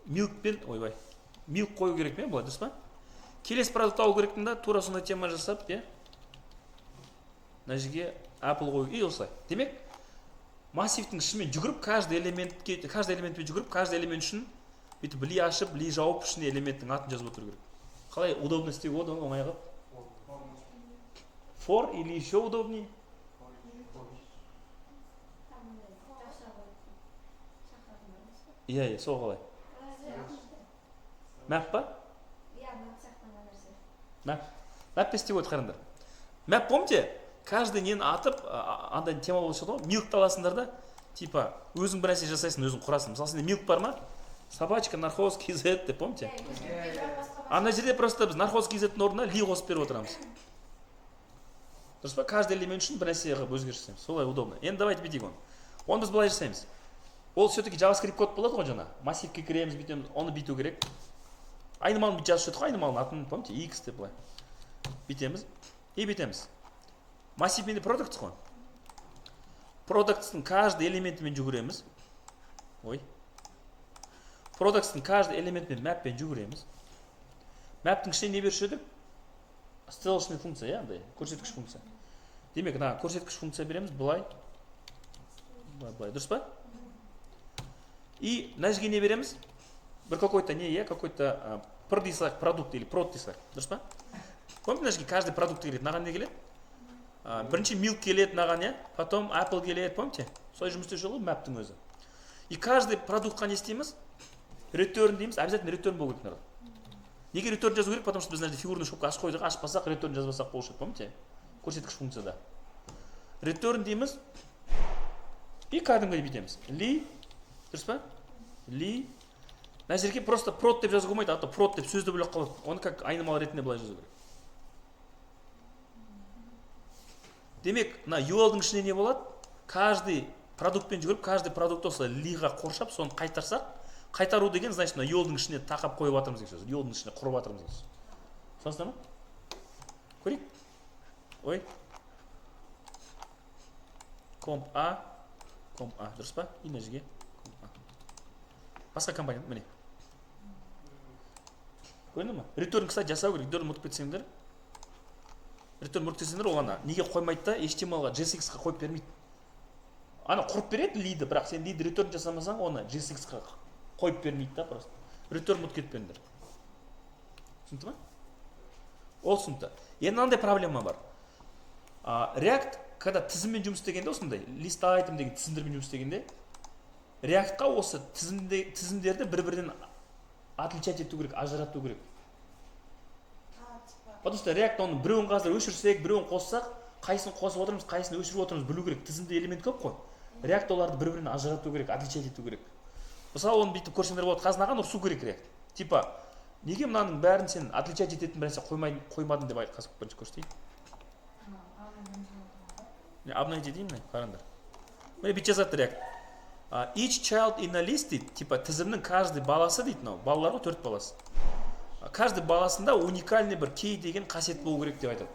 milk қою керек пе, былай дұрыс па? Келесі продукт алу керекпін да, тура сондай тема жасап, иә? Мына жерге apple қою, и осылай. Демек, массивтің ішімен жүгіріп, каждый элементпен жүгіріп, каждый элемент үшін бүйтіп ли ашып, ли жауып ішіне элементтің атын жазып отыру керек. Қалай удобно істеуге болады, оңай қылып? For или еще удобнее? Иә, сол қалай. Мәп па? Мәп істеп өт қараңдар. Мәп, помните, каждый нені атып, андай тема болып шығады ғой, milk аласыңдар да, типа, өзің бір нәрсе жасайсың, өзің құрасың. Мысалы, сенде milk бар ма? Собачка, нархоз, KZ деп, помните? Ана жерде просто біз нархоз KZ-дің орнына ли қосып беріп отырамыз. Дұрыс па? Каждый элемент үшін бір нәрсе қылып өзгеріс жасаймыз. Солай удобно. Енді давайте бүйтейік оны. Оны біз былай жасаймыз. Ол все-таки JavaScript код болады ғой жаңа. Массивке кіреміз, бүйтеміз, оны бүйту керек. Айнымалын бүйтіп жазып жатыр ғой, айнымалын атын, помните, X деп былай. Бүйтеміз и бүйтеміз. Массив менде продукт қой. Продукттың каждый элементімен жүгіреміз. Продукттың каждый элементімен мәппен жүгіреміз. Мәптің ішіне не беруші едік? Стрелочный функция, иә, андай, көрсеткіш функция. Демек, көрсеткіш функция береміз, былай. Дұрыс па? И мына жерге не береміз? Бір какой-то не, иә, какой-то продукт или прод дейсілер. Дұрыс па? Помните, мына жерге каждый продукт келеді, мынаған не келеді? Бірінші milk келеді мынаған, иә, потом apple келеді, помните? Солай жұмыс істеуші ғой мәптің өзі. И каждый продуктқа не істейміз? Return дейміз, обязательно return болу керек, народ. Неге return жазу керек? Потому что біз мына жерде фигурный шопқа ашып қойдық, ашпасақ return жазбасақ болушы еді, помните? Көрсеткіш функцияда. Return дейміз. И кәдімгідей бүйтеміз. Li, дұрыс па? Li. Мына жерге просто prod деп жазу болмайды, а то prod деп сөзді бөлек қалады. Оны как айнымалы ретінде былай жазу керек. Демек, мына UL-дың ішіне не болады? Каждый продуктпен жүгіріп, каждый продукты осылай liға қоршап, соны қайтарсақ, қайтару деген, значит, мына UL-дың ішіне тақап қойып жатырмыз деген сөз. UL-дың ішіне құрып жатырмыз деген сөз. Сонсыздар ма? Көрейік. Ой. Comp A, дұрыс па? И мына жерге Comp A. Басқа компания, міне. Көрді ма? Return, кстати, жасау керек. Return ұмытып кетсеңдер. Return ұмытып кетсеңдер, ол ана неге қоймайды да, HTML-ға JSX-қа қойып бермейді. Ана құрып береді лиді, бірақ сен лиді return жасамасаң, оны JSX-қа қойып бермейді да, просто. Return ұмытып кетпеңдер. Түсінді ма? Ол түсінді. Енді мынандай проблема бар. React, когда тізіммен жұмыс істегенде, осындай list item деген тізімдермен жұмыс істегенде, React-қа осы тізімдерді бір-бірінен отличать ету керек, ажырату керек. Потому что React оны біреуін қазір өшірсек, біреуін қоссақ, қайсысын қосып отырмыз, қайсысын өшіріп отырмыз білу керек. Тізімде элемент көп қой. React оларды бір-бірінен ажырату керек, отличать ету керек. Мысалы, оны бүйтіп көрсеңдер болады, қазынаған ұрсу керек React. Типа, неге мынаның бәрін сен отличать ететін бір нәрсе қоймадың деп қазір бірінші көрсетейік. Обновить етейін міне, қараңдар. Міне бүйтіп жазады React. Each child in a list дейді, типа тізімнің каждый баласы дейді, балалар ғой 4 баласы. Каждый баласында уникальный бір key деген қасиет болу керек деп айтады.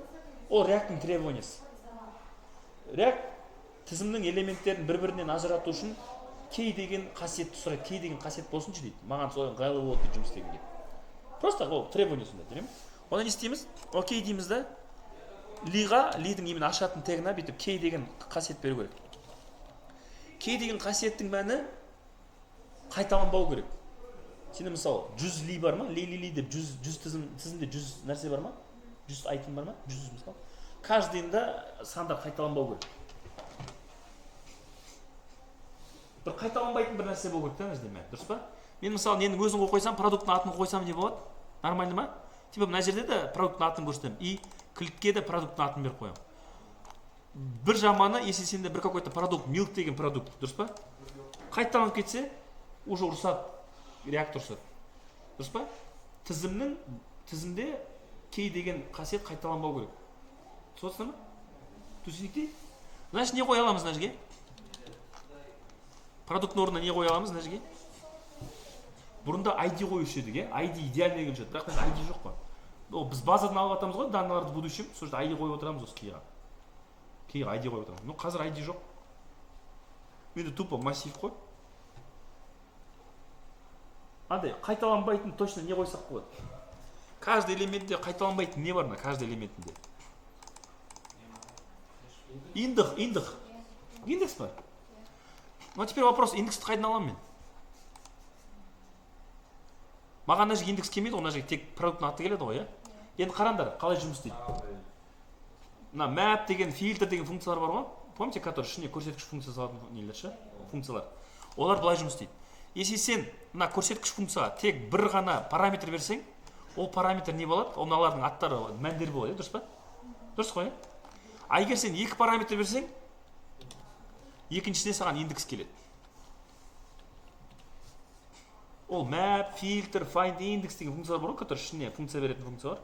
Ол React-ның требованиясы. React тізімнің элементтерін бір-бірінен ажырату үшін key деген қасиетті сұрайды. Key деген қасиет болсыншы дейді. Маған солай ыңғайлы болады деп жұмыс істегенге. Просто ол требование сондай, демеймін. Оны не істейміз? Окей дейміз да, лидің именно ашатын тегіне бүйтіп key деген қасиет беру керек. кей деген қасиеттің мәні қайталанбау керек. Сенде мысалы 100 ли бар ма? Ли деп 100 тізімде 100 нәрсе бар ма? 100 айтым бар ма? 100 мысалы. Каждыйында сандар қайталанбау керек. Бір қайталанбайтын бір нәрсе болу керек та, мына жерде, дұрыс па? Мен мысалы ненің өзін қойып қойсам, продукттың атын қойсам не болады? Нормально ма? Типа мына жерде де продукттың атын көрсетемін и кликке де продукттың атын беріп қоямын. Бір жаманы, если сенде бір какой-то продукт, milk деген продукт, дұрыс па? Қайталанып кетсе, уже ұрсады, реактор ұрсады. Дұрыс па? Тізімде кей деген қасиет қайталанбау керек. Сосын ма? Түсінікті? Значит, не қоя аламыз мына жерге? Продукттың орнына не қоя аламыз мына жерге? Бұрында ID қоюшы едік, ID идеальный келуші еді, бірақ біз ID жоқ па? Біз базадан алып атамыз ғой, даналарды в будущем, сол жерде ID қойып отырамыз осы кейға. Кейға ID қойып отырамыз. Но қазір ID жоқ. Менде тупо массив қой. Андай, қайталанбайтын точно не қойсақ болады? Каждый элементте қайталанбайтын не бар на каждый элементінде? Индекс бар. Ну теперь вопрос, индексті қайдан аламын мен? Маған мына жерге индекс келмейді, мына жерге тек продукттың аты келеді ғой, Енді қараңдар, қалай жұмыс істейді. Мына map деген, фильтр деген функциялар бар ғой? Помните, который ішіне көрсеткіш функция салатын нелер ше? Функциялар. Олар былай жұмыс істейді. Если сен мына көрсеткіш функцияға тек бір ғана параметр берсең, ол параметр не болады? Ол мыналардың аттары, мәндері болады, дұрыс па? Дұрыс қой, А егер сен екі параметр берсең, екіншісіне саған индекс келеді. Ол map, filter, find index деген функциялар бар ғой, который ішіне функция беретін функциялар.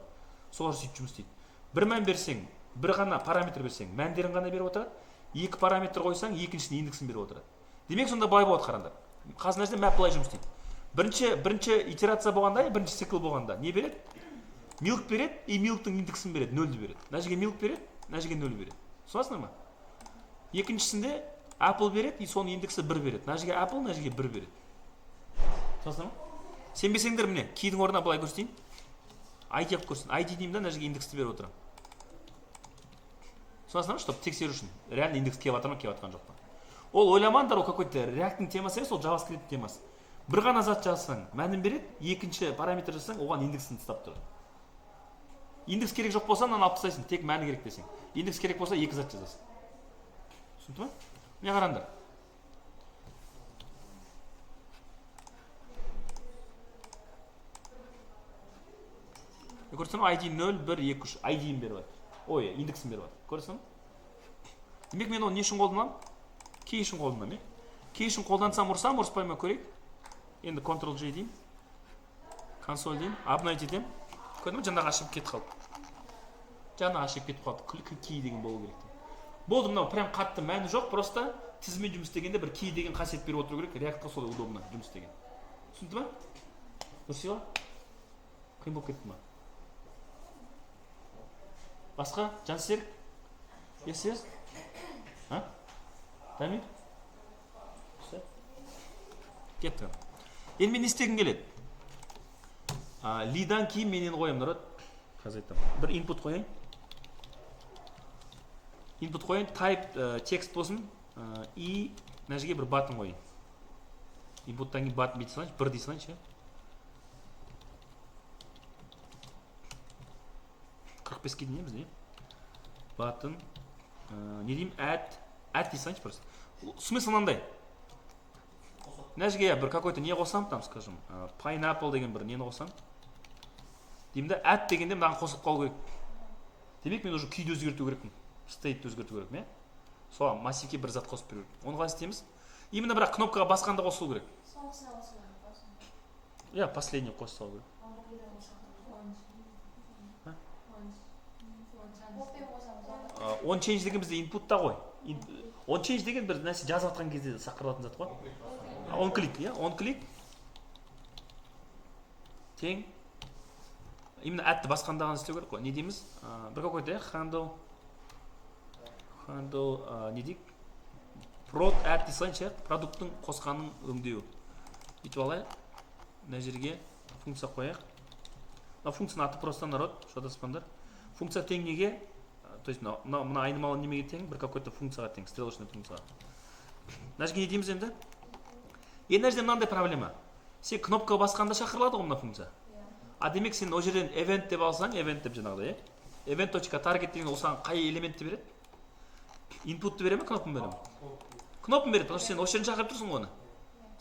Солар сөйтіп жұмыс істейді. Бір мән берсең, бір ғана параметр берсең, мәндерін ғана беріп отырады. Екі параметр қойсаң, екіншісіне индексін беріп отырады. Демек сонда былай болады, қараңдар. Қазір нәрсе map былай жұмыс істейді. Бірінші итерация болғанда, бірінші цикл болғанда не береді? Milk береді, и milk'тың индексін береді, 0-ді береді. Мына жерге milk береді, мына жерге 0 береді. Түсінесіңдер ма? Екіншісінде apple береді, и соның индексі 1 береді. Мына жерге apple, мына жерге 1 береді. Түсінесіңдер ма? Сенбесеңдер міне, keyдің орнына былай көрсетейін. ID алып көрсетейін. ID деймін да, мына жерге индексті беріп отырамын. Түсінесіңдер ма? Чтобы тексеру үшін. Реально индекс келіп жатыр ма, келіп жатқан жоқ па? Ол ойламаңдар, ол какой-то React-ның темасы емес, ол JavaScript темасы. Бір ғана зат жазсаң, мәнін береді, екінші параметр жазсаң, оған индексін тастап тұрады. Индекс керек жоқ болса, мынаны алып тастайсың, тек мәні керек десең. Индекс керек болса, екі зат жазасың. Түсінді ме? Міне қараңдар. Көрсің ID 0, 1, 2, 3, ID-ін беріп жатыр. Ой, индексін беріп жатыр. Көрсің? Демек мен оны не үшін қолданамын? Кей үшін қолданамын. Кей үшін қолдансам ұрсам, ұрыспай ма көрейік. Енді Ctrl-J деймін. Консоль деймін. Обновить етемін. Көрдің ме? Жаңағы ашып кетіп қалды. Жаңағы ашып кетіп қалды. Кей деген болу керек. Болды, мынау прям қатты мәні жоқ, просто тізіммен жұмыс істегенде бір кей деген қасиет беріп отыру керек. React-қа солай удобно жұмыс істеген. Түсінді ме? Дұрыс па? Қиын болып кетті ме? Басқа? Жансерік? Есіңіз? Дәме? Кетті. Енді мен не істегім келеді? Лидан кейін мен енді қоямын, народ. Қазір айтам. Бір input қояйын. Input қояйын, type текст болсын, и мына жерге бір button қояйын. Input'тан кейін button бейте салайыншы, бір дей салайыншы. 45-ке дейін бізде. Button, не деймін, add дей салайыншы просто. Смысл мынандай. Мына жерге бір какой-то не қосам, там, скажем, pineapple деген бір нені қосам. Деймін да, add дегенде мынаған қосып қалу керек. Демек мен уже күйді өзгерту керекпін. State өзгерту керек, ме? Соған массивке бір зат қосып беру керек. Оны қалай істейміз? Именно бірақ кнопкаға басқанда қосылу керек. Я последний қосып салу керек. On change деген бізде input'та ғой. On change деген бір нәрсе жазып жатқан кезде сақырылатын зат қой. On click, on click. Тең. Именно add-ті басқандағын істеу керек қой. Не дейміз? Бір какой-то handle, не дейік? Prod add дей салайыншы, продукттың қосқанын өңдеу. Бүйтіп алайық. Мына жерге функция қояйық. Функцияның аты просто народ, шодаспандар. Функция тең неге? То есть мына айнымалы немеге тең, бір какой-то функцияға тең, стрелочный функцияға. Нәжге не дейміз енді? Енді жерде мынандай проблема. Сен кнопка басқанда шақырылады ғой мына функция. А демек сен ол жерден event деп алсаң, event деп жаңағыдай, event.target деген осыған қай элементті береді? Инпутты бере ме, кнопканы бере ме? Кнопканы береді, потому что сен осы жерден шақырып тұрсың ғой оны.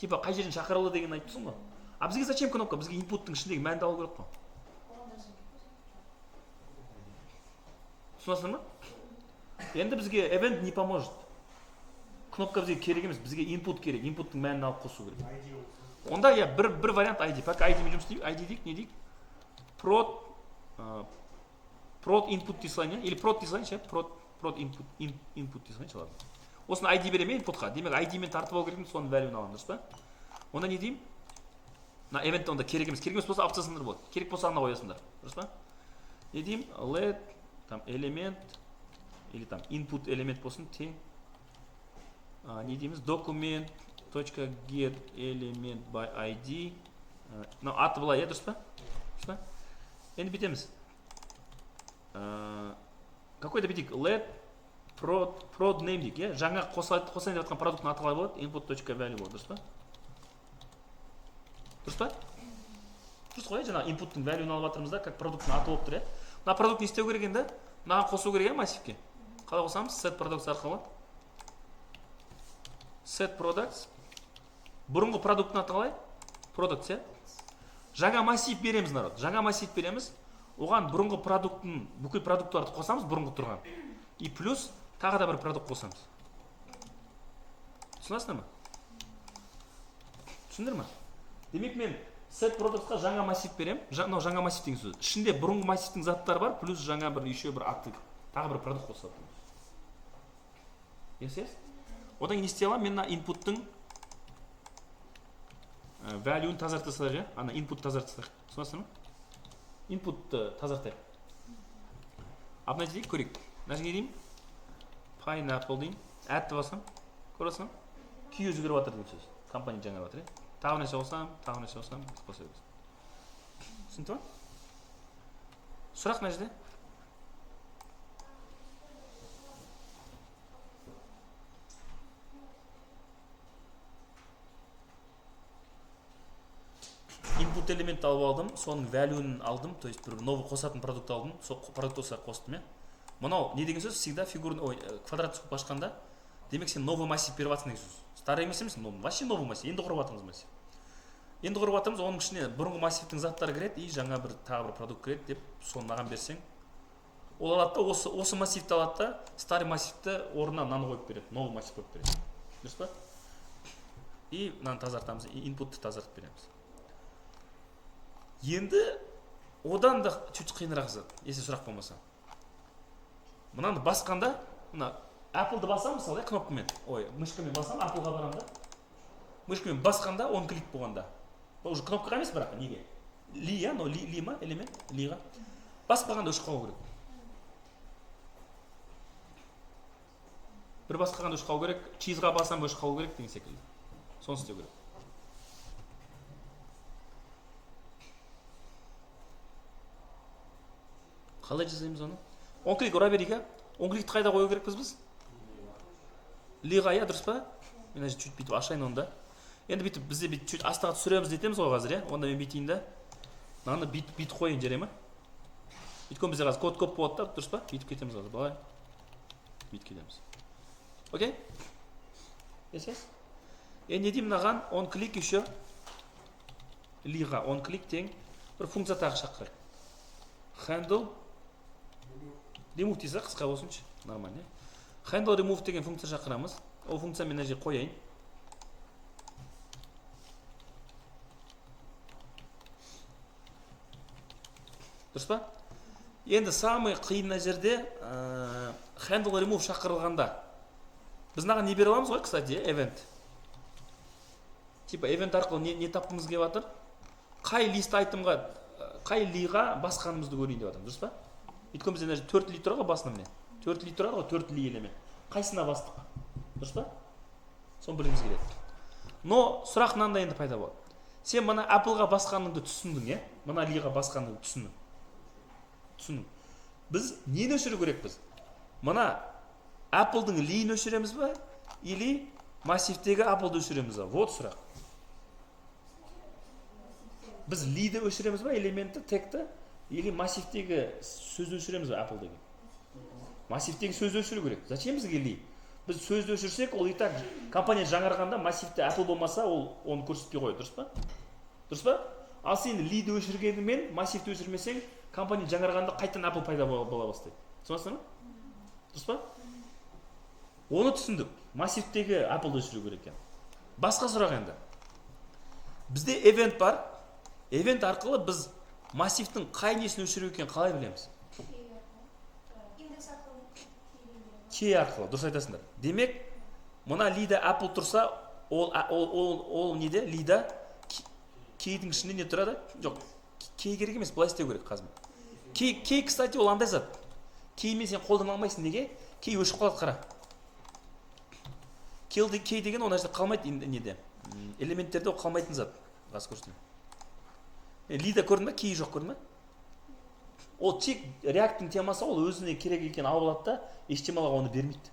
Типа қай жерден шақырылды деген айтып тұрсың ғой. А бізге зачем кнопка? Бізге инпуттың ішіндегі мәнді алу керек қой. Түсінесіңдер ма? Енді бізге event не поможет. Кнопка бізге керек емес, бізге input керек, inpuттың мәнін алып қосу керек. Онда я бір вариант ID. Пока ID мен жұмыс істейік, ID дейік, не дейік? Prod input дей салайын, или prod дей салайын, prod input дей салайын, ладно. Осыны ID бере ме inputқа? Демек ID мен тартып алу керек, соның value-ны аламын, дұрыс па? Онда не деймін? Мына event онда керек емес болса опциясындар болады. Керек болса ана қоясыңдар, дұрыс па? Не деймін? Let там элемент или там input элемент болсын тең. Не дейміз? Document.get element by ID. Мынау аты былай, дұрыс па? Енді бітеміз. Какой-то бітейік? Let prod name дейік, жаңа қосайын деп жатқан продукттың аты қалай болады? Input.value болады, дұрыс па? Дұрыс па? Дұрыс қой, жаңа input'тың value-ны алып жатырмыз да, как продукттың аты болып тұр, Мына продукт не істеу керек енді? Мынаған қосу керек, массивке. Қалай қосамыз? Set products арқылы. Set products. Бұрынғы продукттың аты қалай? Products, Жаңа массив береміз, народ. Жаңа массив береміз. Оған бұрынғы продукттың, бүкіл продукттарды қосамыз, бұрынғы тұрған. И плюс тағы да бір продукт қосамыз. Түсінесіңдер ме? Түсіндір ме? Демек мен set productsқа жаңа массив берем. Жаңа массив деген сөз. Ішінде бұрынғы массивтің заттары бар, плюс жаңа бір еще бір аты, тағы бір продукт қосады. Yes? Одан не істей аламын? Мен мына input'тың value-ны тазарта салайық, ана input тазарта салайық. Түсінесіңдер ме? Input тазартайық. Абына дейік, көрейік. Нәжге деймін? Pineapple деймін. Әтті басам. Көресің? Күй өзгеріп жатыр деген сөз. Компания жаңа жатыр, Тағы нәрсе болсам, қоса береміз. Түсінді ма? Сұрақ мына жерде? Input элементті алып алдым, соның value-ын алдым, то есть бір новый қосатын продукт алдым, сол продукт осыға қостым, Мынау не деген сөз? Всегда фигурный, квадрат көп ашқанда, демек сен новый массив беріп жатсың деген сөз. Старый емес емес, вообще новый массив. Енді құрып жатырмыз массив. Енді құрып жатырмыз, оның ішіне бұрынғы массивтің заттары кіреді, и жаңа бір тағы бір продукт кіреді деп, соны маған берсең, ол алады да, осы массивті алады да, старый массивті орнына мынаны қойып береді, новый массив қойып береді. Дұрыс па? И мынаны тазартамыз, инпутты тазартып береміз. Енді одан да чуть қиынырақ зат, если сұрақ болмаса. Мынаны басқанда, мына Apple'ды басам, мысалы, кнопкамен, мышкамен басам, Apple'ға барам да. Мышкамен басқанда, он клик болғанда. Бұл уже кнопкаға емес бірақ, неге? Ли ма, элемент, лиға. Басқағанда өшіп қалу керек. Бір басқағанда өшіп қалу керек, чизға басам өшіп қалу керек деген секілді. Соны істеу керек. Қалай жасаймыз оны? Он клик ұра берейік, он кликті қайда қою керекпіз біз? Лиға, дұрыс па? Мен әже чуть бүйтіп ашайын онда. Енді бүйтіп бізде бүйтіп чуть астаға түсіреміз детеміз ғой қазір, Онда мен бүйтейін да. Мынаны бүйтіп қойын жарай ма? Өйткені бізде қазір код көп болады да, дұрыс па? Бүйтіп кетеміз қазір, былай. Бүйтіп кетеміз. Окей? Yes? Енді деймін мынаған, он клик еще. Лиға, он клик тең. Бір функция тағы шақырайық. Handle remove дейсі, қысқа болсыншы. Нормально, Handle remove деген функция шақырамыз. Ол функция мен әже қояйын. Дұрыс па? Енді самый қиын жерде handle remove шақырылғанда біз мынаған не бере аламыз ғой, кстати, event. Типа event арқылы не тапқымыз келіп жатыр? Қай лист айтымға, қай лиға басқанымызды көрейін деп жатырмыз, дұрыс па? Өйткені бізде 4 ли тұрады ғой басына міне. 4 ли тұрады ғой, 4 ли элемент. Қайсына бастық? Дұрыс па? Соны білгіміз келеді. Но сұрақ мынандай енді пайда болады. Сен мына Appleға басқаныңды түсіндің, Мына лиға басқаныңды түсіндің. Біз нені өшіру керекпіз? Мына Apple'дың лиін өшіреміз ба? Или массивтегі apple'ды өшіреміз ба? Вот сұрақ. Біз li'ді өшіреміз ба, элементті, тегті, или массивтегі сөзді өшіреміз ба, apple деген? Массивтегі сөзді өшіру керек. Зачем бізге ли? Біз сөзді өшірсек, ол и так компания жаңарғанда массивте apple болмаса, ол оны көрсетпей қояды, дұрыс па? Дұрыс па? Ал сен li'ді өшіргенімен массивті өшірмесең, компания жаңарғанда қайтадан apple пайда бола бастайды. Түсінесіңдер ме? Дұрыс па? Оны түсіндік. Массивтегі apple'ды өшіру керек екен. Басқа сұрақ енді. Бізде event бар. Event арқылы біз массивтің қай несін өшіру екенін қалай білеміз? Индекс арқылы. Key арқылы, дұрыс айтасыңдар. Демек, мына li'да apple тұрса, ол неде? Li'да keyдің ішінде не тұрады? Жоқ, key керек емес, былай істеу керек қазір. Key, кстати, ол андай зат. Keyмен сен қолдана алмайсың, неге? Key өшіп қалады, қара. Key деген ол нәрсе қалмайды неде? Элементтерде ол қалмайтын зат. Ғаз көрсетейін. Li'да көрдің ба? Key жоқ көрдің ба? Ол тек React-ың темасы, ол өзіне керек екен алып алады да, HTML-ға оны бермейді.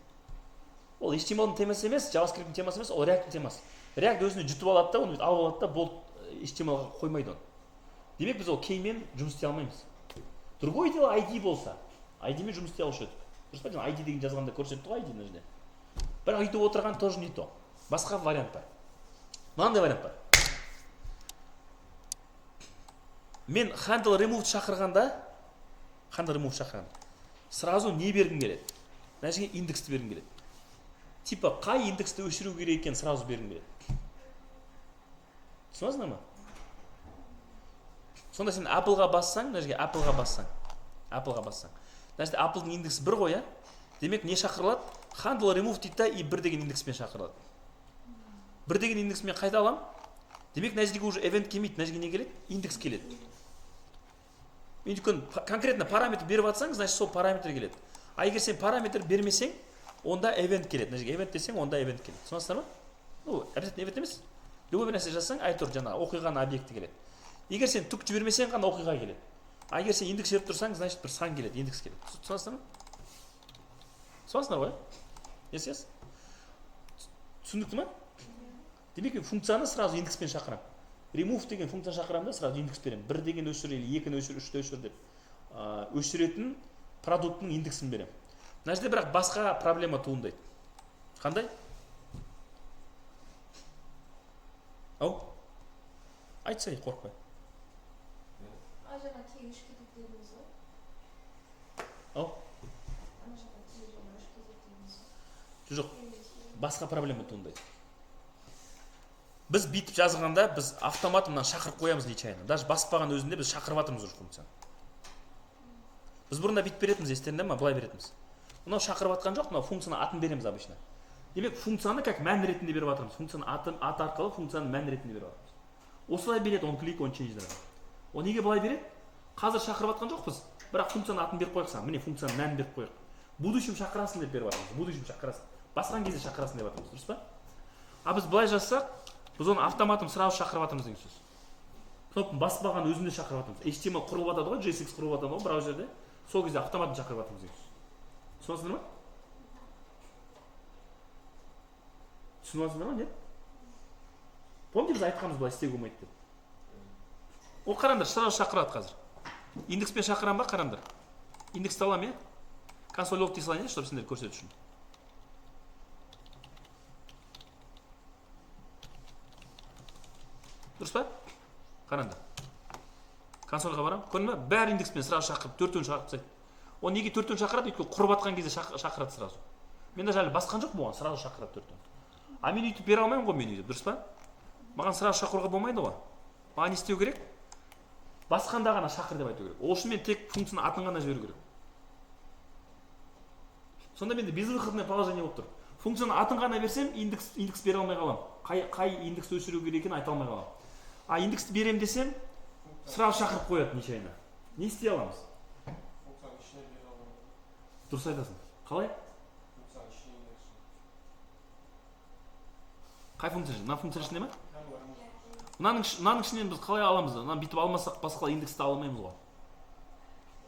Ол HTML-ның темасы емес, JavaScript-ның темасы емес, ол React-ың темасы. React өзіне жұтып алады да, оны алып алады да, бұл HTML-ға қоймайды оны. Демек біз ол key-мен жұмыс істей алмаймыз. Другой дело ID болса, ID-мен жұмыс істей алушы едік. Дұрыс па? ID деген жазғанда көрсетті ғой ID мына жерде. Бірақ өйтіп отырған тоже не то. Басқа вариант бар. Мынандай вариант бар. Мен handle remove шақырғанда, сразу не бергім келеді? Мына жерге индексті бергім келеді. Типа қай индексті өшіру керек екен сразу бергім келеді. Түсінесіңдер ме? Сонда сен Apple-ға бассаң, мына жерге Apple-ға бассаң. Значит, Apple-ның индексі 1 ғой, демек не шақырылады? Handle remove дейді да, и 1 деген индекспен шақырылады. 1 деген индексмен қайда алам? Демек, мына жерге уже event келмейді, мына жерге не келеді? Индекс келеді. Өйткені конкретно параметр беріп атсаң, значит, сол параметр келеді. А егер сен параметр бермесең, онда event келеді. Мына жерге event десең, онда event келеді. Түсінесіңдер ме? Ну, обязательно event емес. Любой нәрсе жазсаң, айтыр жаңағы оқиғаның объекті келеді. Егер сен түк жібермесең, қана оқиға келеді. А егер сен индекс жіберіп тұрсаң, значит, бір сан келеді, индекс келеді. Түсінесіңдер ме? Түсінесіңдер ғой? Yes. Түсіндікті ме? Демек, функцияны сразу индекспен шақырам. Remove деген функция шақырам да, сразу индекс берем. 1 деген өшір, или 2-ні өшір, 3-ті өшір деп. Өшіретін продукттың индексін берем. Мына жерде бірақ басқа проблема туындайды. Қандай? Ау? Айтса, қорқпай. Жаңа key үш кезек дедіңіз ғой? Ау? Жаңа key үш кезек дедіңіз ғой? Жоқ, басқа проблема туындайды. Біз бүйтіп жазғанда, біз автомат мына шақырып қоямыз нечайно. Даже баспаған өзінде біз шақырып атырмыз уже функцияны. Біз бұрында бүйтіп беретіміз, естерінде ма? Былай беретіміз. Мынау шақырып атқан жоқ, мынау функцияны атын береміз обычно. Демек, функцияны как мән ретінде беріп атырмыз. Функцияны аты арқылы функцияны мән ретінде беріп атырмыз. Осылай береді, он клик, он change дұрады. О неге былай береді? Қазір шақырып атқан жоқпыз. Бірақ функцияны атын беріп қойықсан, міне функцияны мән беріп қойық. Будущем шақырасың деп беріп атырмыз. Будущем шақырасың. Басқан кезде шақырасың деп атырмыз, дұрыс па? А біз былай жазсақ, біз оны автоматом сразу шақырып атырмыз деген сөз. Кнопканы баспаған өзінде шақырып атырмыз. HTML құрылып атады ғой, JSX құрылып атады ғой браузерде. Сол кезде автоматын шақырып атырмыз деген сөз. Түсінесіңдер ме? Түсінесіңдер ме, нет? Помните, біз айтқанбыз былай істеуге болмайды деп. Ол қараңдар, сразу шақырады қазір. Индекспен шақырам ба, қараңдар. Индексті алам, консоль лог дей салайын, чтобы сендер көрсету үшін. Дұрыс па? Қараңдар. Консольға барам. Көрдің ба? Бәрі индекспен сразу шақырып, 4-ін шақырып тастайды. Ол неге 4-ін шақырады? Өйткені құрып атқан кезде шақырады сразу. Мен даже әлі басқан жоқ болған, сразу шақырады 4-ін. А мен өйтіп бере алмаймын ғой мен өйтіп, дұрыс па? Маған сразу шақыруға болмайды ғой. Маған не істеу керек? Басқанда ғана шақыр деп айту керек. Ол үшін мен тек функцияны атын ғана жіберу керек. Сонда менде безвыходное положение болып тұр. Функцияны атын ғана берсем, индекс бере алмай қалам. Қай индексті өшіру керек екенін айта алмай қалам. А индексті берем десем, сразу шақырып қояды нечайно. Не істей аламыз? Функцияның ішіне бере аламыз. Дұрыс айтасың. Қалай? Функцияның ішіне индекс. Қай функция? Мына функция ішінде ме? Мынаның ішінен біз қалай аламыз? Мынаны бүйтіп алмасақ басқа индексті ала алмаймыз ғой.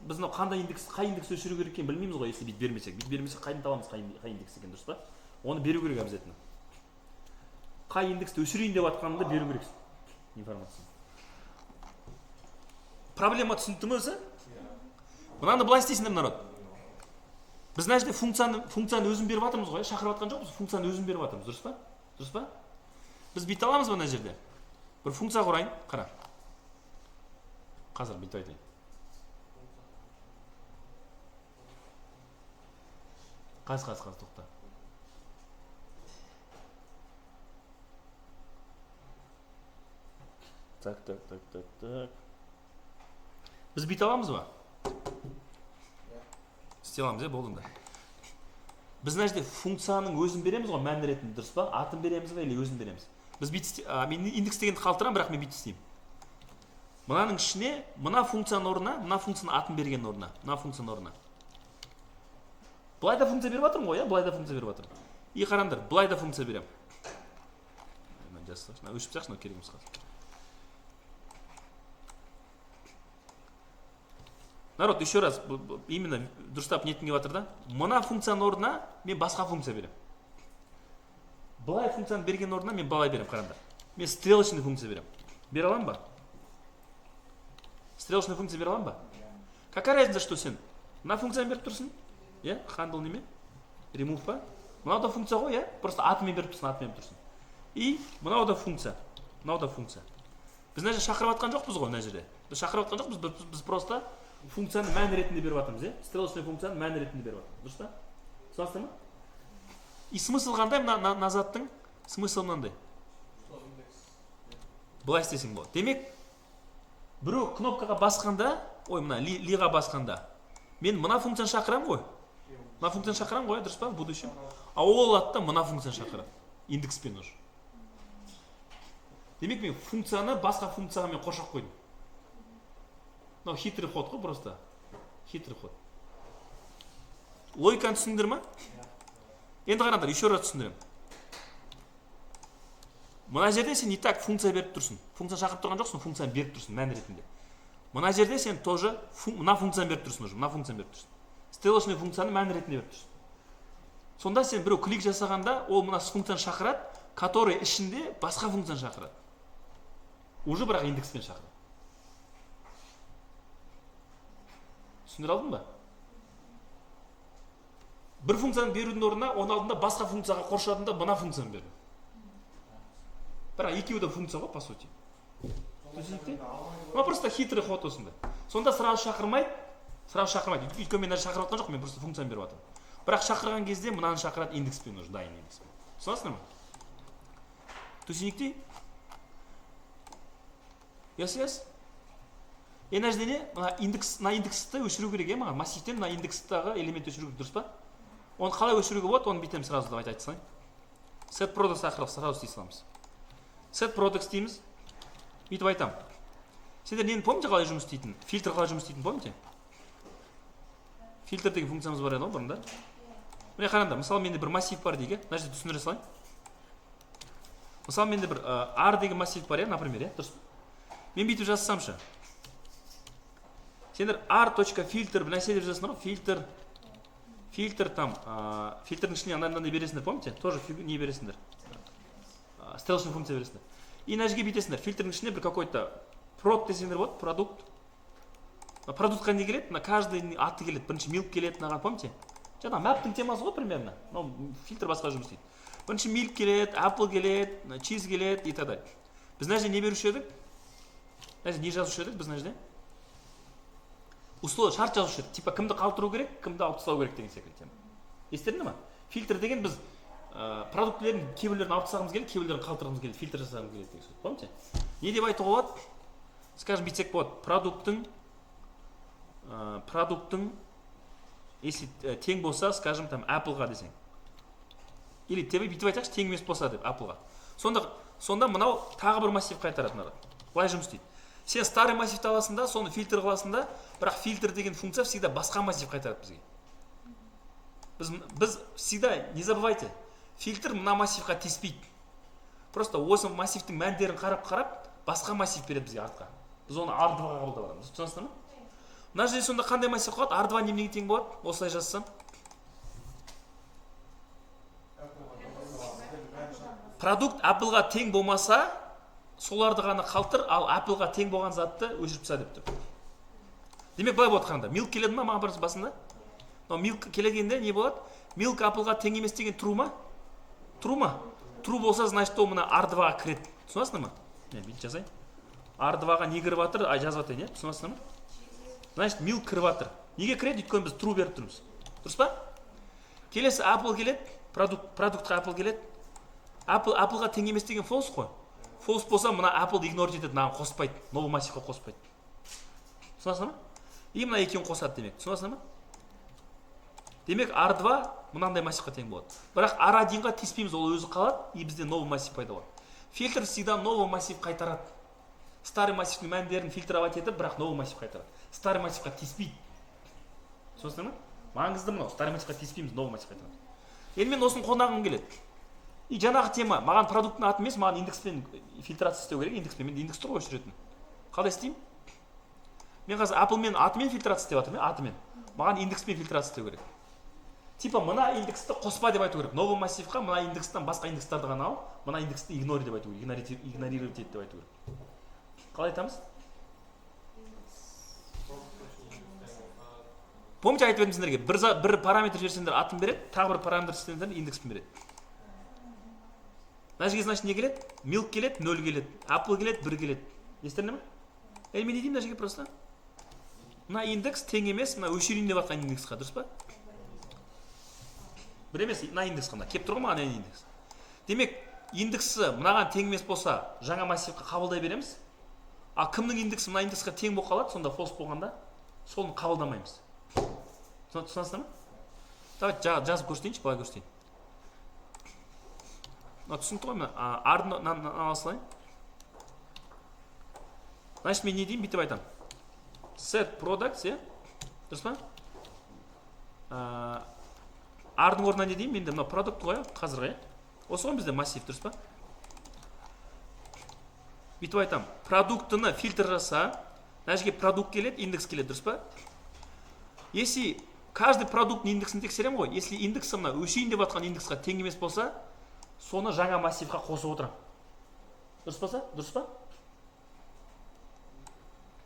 Біз мынау қай индекс өшіру керек екенін білмейміз ғой, если бүйтіп бермесек. Бүйтіп бермесек қайдан табамыз қай индекс екенін, дұрыс па? Оны беру керек обязательно. қай индексті өшірейін деп жатқанымды беру керексің информацияны. Проблема түсінікті ме өзі? Мынаны былай істейсіңдер народ. Біз мына жерде функцияны өзін беріп жатырмыз ғой, шақырып жатқан жоқпыз, функцияны өзін беріп жатырмыз, дұрыс па? Дұрыс па? Біз бүйте аламыз ба мына жерде? Бір функция құрайын, қара. Қазір бүйтіп айтайын. Қазір тоқта. Так. Біз бүйте аламыз ба? Істей аламыз, болдың да. Біз мына жерде функцияның өзін береміз ғой, мән ретінде, дұрыс па? Атын береміз ба, или өзін береміз? Біз мен индекс дегенді қалдырамын, бірақ мен бүйтіп істеймін. Мынаның ішіне, мына функцияның орнына, мына функцияның атын берген орнына, мына функцияның орнына. Былай да функция беріп жатырмын ғой, былай да функция беріп жатырмын. И қараңдар, былай да функция беремін. Өшіп тастайықшы, керек емес қазір. Народ, еще раз, именно дұрыстап нетінге батыр да. Мына функцияның орнына мен басқа функция берем. Былай функцияны берген орнына мен былай берем, қараңдар. Мен стрелочный функция берем. Бере аламын ба? Стрелочный функция бере аламын ба? Какая разница, что сен? Мына функцияны беріп тұрсың? Handle неме? Remove па? Мынау да функция ғой, просто атымен беріп тұрсың, атымен беріп тұрсың. И мынау да функция. Мынау да функция. Біз мына жерде шақырып атқан жоқпыз ғой мына жерде. Біз шақырып атқан жоқпыз, біз просто функцияны мән ретінде беріп жатырмыз, стрелочный функцияны мән ретінде беріп жатырмыз. Дұрыс па? Түсінесіздер ме? И смысл қандай мына заттың? Смысл мынандай. Былай істесең болады. Демек, біреу кнопкаға басқанда, мына лиға басқанда, мен мына функцияны шақырамын ғой. Мына функцияны шақырамын ғой, дұрыс па? В будущем. А ол алады да мына функцияны шақырады. Индекспен уже. Демек, мен функцияны басқа функцияға мен қоршап қойдым. Мынау хитрый ход ғой просто. Хитрый ход. Логиканы түсіндіңдер ме? Енді қараңдар, еще раз түсіндірем. Мына жерде сен не так функция беріп тұрсың. Функция шақырып тұрған жоқсың, функцияны беріп тұрсың мән ретінде. Мына жерде сен тоже мына функцияны беріп тұрсың уже, мына функцияны беріп тұрсың. Стрелочный функцияны мән ретінде беріп тұрсың. Сонда сен біреу клик жасағанда, ол мына функцияны шақырады, который ішінде басқа функцияны шақырады. Уже бірақ индекспен шақырады. Түсіндіре алдың ба? Бір функцияны берудің орнына, оның алдында басқа функцияға қоршадың да мына функцияны берді. Бірақ екеуі де функция ғой, по сути. Түсінікті? Но просто хитрый ход осында. Сонда сразу шақырмайды. Өйткені мен шақырып жатқан жоқ, мен просто функцияны беріп жатырмын. Бірақ шақырған кезде мынаны шақырады индекспен уже, дайын индекспен. Түсінесіңдер ме? Түсінікті? Yes. Мына жерде не? Мына индексті өшіру керек, маған массивтен мына индекстағы элемент өшіру керек, дұрыс па? Оны қалай өшіруге болады, оны бүйтемін сразу да айтып салайын. Set products ақыры сразу істей саламыз. Set products дейміз. Бүйтіп айтамын. Сендер нені помните қалай жұмыс істейтін? Фильтр қалай жұмыс істейтін, помните? Фильтр деген функциямыз бар еді ғой бұрында. Міне қараңдар, мысалы менде бір массив бар дейік, мына жерде түсіндіре салайын. Мысалы менде бір R деген массив бар, например, дұрыс па? Мен бүйтіп жазсамшы. Сендер r.filter бір нәрсе деп жазасыңдар ғой, фильтр там, фильтрдің ішіне андай бересіңдер, помните? Тоже не бересіңдер. Стрелочный функция бересіңдер. И мына жерге бүйтесіңдер, фильтрдің ішіне бір какой-то прод десеңдер болады, продукт. Продуктқа не келеді? На каждый аты келеді. Бірінші milk келеді, мынаған, помните? Жаңа мәптің темасы ғой примерно. Но фильтр басқа жұмыс істейді. Бірінші milk келеді, apple келеді, cheese келеді и т.д. Біз мына жерде не беруші едік? Мына жерде не жазушы едік біз мына жерде? Условие шарт жазушы едік. Типа кімді қалдыру керек, кімді алып тастау керек деген секілді тема. Естідіңдер ме? Фильтр деген біз продуктілердің кейбіреулерін алып тастағымыз келеді, кейбіреулерін қалдырғымыз келеді, фильтр жасағымыз келеді деген сөз. Помните? Не деп айтуға болады? Скажем, бүйтсек болады. Продуктың если тең болса, скажем, там Apple-ға десең. Или тебе бүйтіп айтайықшы, тең емес болса деп Apple-ға. Сонда мынау тағы бір массив қайтарады. Былай жұмыс істейді. Сен старый массивті аласың да, соны фильтр қыласың да, бірақ фильтр деген функция всегда басқа массив қайтарады бізге. Біз всегда, не забывайте, фильтр мына массивқа тиіспейді. Просто осы массивтің мәндерін қарап, басқа массив береді бізге артқа. Біз оны R2-ға қабылдап аламыз. Түсінесіңдер ме? Мына жерде сонда қандай массив қалады? R2 немеге тең болады? Осылай жазсам. продукт Appleға тең болмаса, соларды ғана қалтыр, ал Appleға тең болған затты өшіріп таста деп тұр. Демек былай болады қараңдар. Milk келеді ма маған бірінші басында? Milk келгенде не болады? Milk Appleға тең емес деген true ма? True ма? True болса, значит, ол мына R2-ға кіреді. Түсінесіңдер ма? Мен бүйтіп жазайын. R2-ға не кіріп жатыр? Жазып жатайын, иә? Түсінесіңдер ма? Значит, milk кіріп жатыр. Неге кіреді? Өйткені біз true беріп тұрмыз. Дұрыс па? Келесі Apple келеді, продуктқа Apple келеді. Appleға тең емес деген false қой. False болса, мына Apple игнор етеді, мынаған қоспайды, новый массивқа қоспайды. Түсінесіңдер ма? И мына екеуін қосады демек. Түсінесіңдер ма? Демек R2 мынандай массивқа тең болады. Бірақ R1-ға тиіспейміз, ол өзі қалады, и бізде новый массив пайда болады. Фильтр всегда новый массив қайтарады. Старый массивтің мәндерін фильтровать етіп, бірақ новый массив қайтарады. Старый массивқа тиіспейді. Түсінесіңдер ма? Маңызды мынау, старый массивқа тиіспейміз, новый массив қайтарады. Енді мен осыны қолданғым келеді. И жаңағы тема, маған продукттың аты емес, маған индекспен фильтрация істеу керек, индекспен. Мен индекс тұр ғой осы жерде. Қалай істеймін? Мен қазір Appleмен атымен фильтрация істеп жатырмын, атымен. Маған индекспен фильтрация істеу керек. Типа мына индексті қоспа деп айту керек. Новый массивқа мына индекстен басқа индекстарды ғана ал, мына индексті игнори деп айту керек, игнорировать ет деп айту керек. Қалай айтамыз? Помните, айтып едім сендерге, бір параметр жіберсеңдер атын береді, тағы бір параметр жіберсеңдер индекспен береді. Мына жерге, значит, не келеді? Milk келеді, 0 келеді. Apple келеді, 1 келеді. Естідіңдер ме? Мен не деймін мына жерге просто? Мына индекс тең емес, мына өшірейін деп жатқан индексқа, дұрыс па? Бір емес, мына индекс қана. Кеп тұр ғой маған индекс. Демек, индексі мынаған тең емес болса, жаңа массивқа қабылдай береміз. А кімнің индексі мына индексқа тең болып қалады, сонда false болғанда, соны қабылдамаймыз. Түсінесіңдер ме? Давайте жазып көрсетейінші, былай көрсетейін. Түсінікті ғой мен, R-ны алсылайын. Значит, мен не деймін, бүйтіп айтам. Set products, е? Дұрыс па? R-ның орнына не деймін, менде мына продукт ғой, қазіргі, е? Осы ғой бізде массив, дұрыс па? Бүйтіп айтам. Продуктыны фильтр жаса, мына жерге продукт келеді, индекс келеді, дұрыс па? Если каждый продукттың индексін тексерем ғой, если индексі мына өшейін деп жатқан индексқа тең емес болса, соны жаңа массивқа қосып отырам. Дұрыс па? Дұрыс па?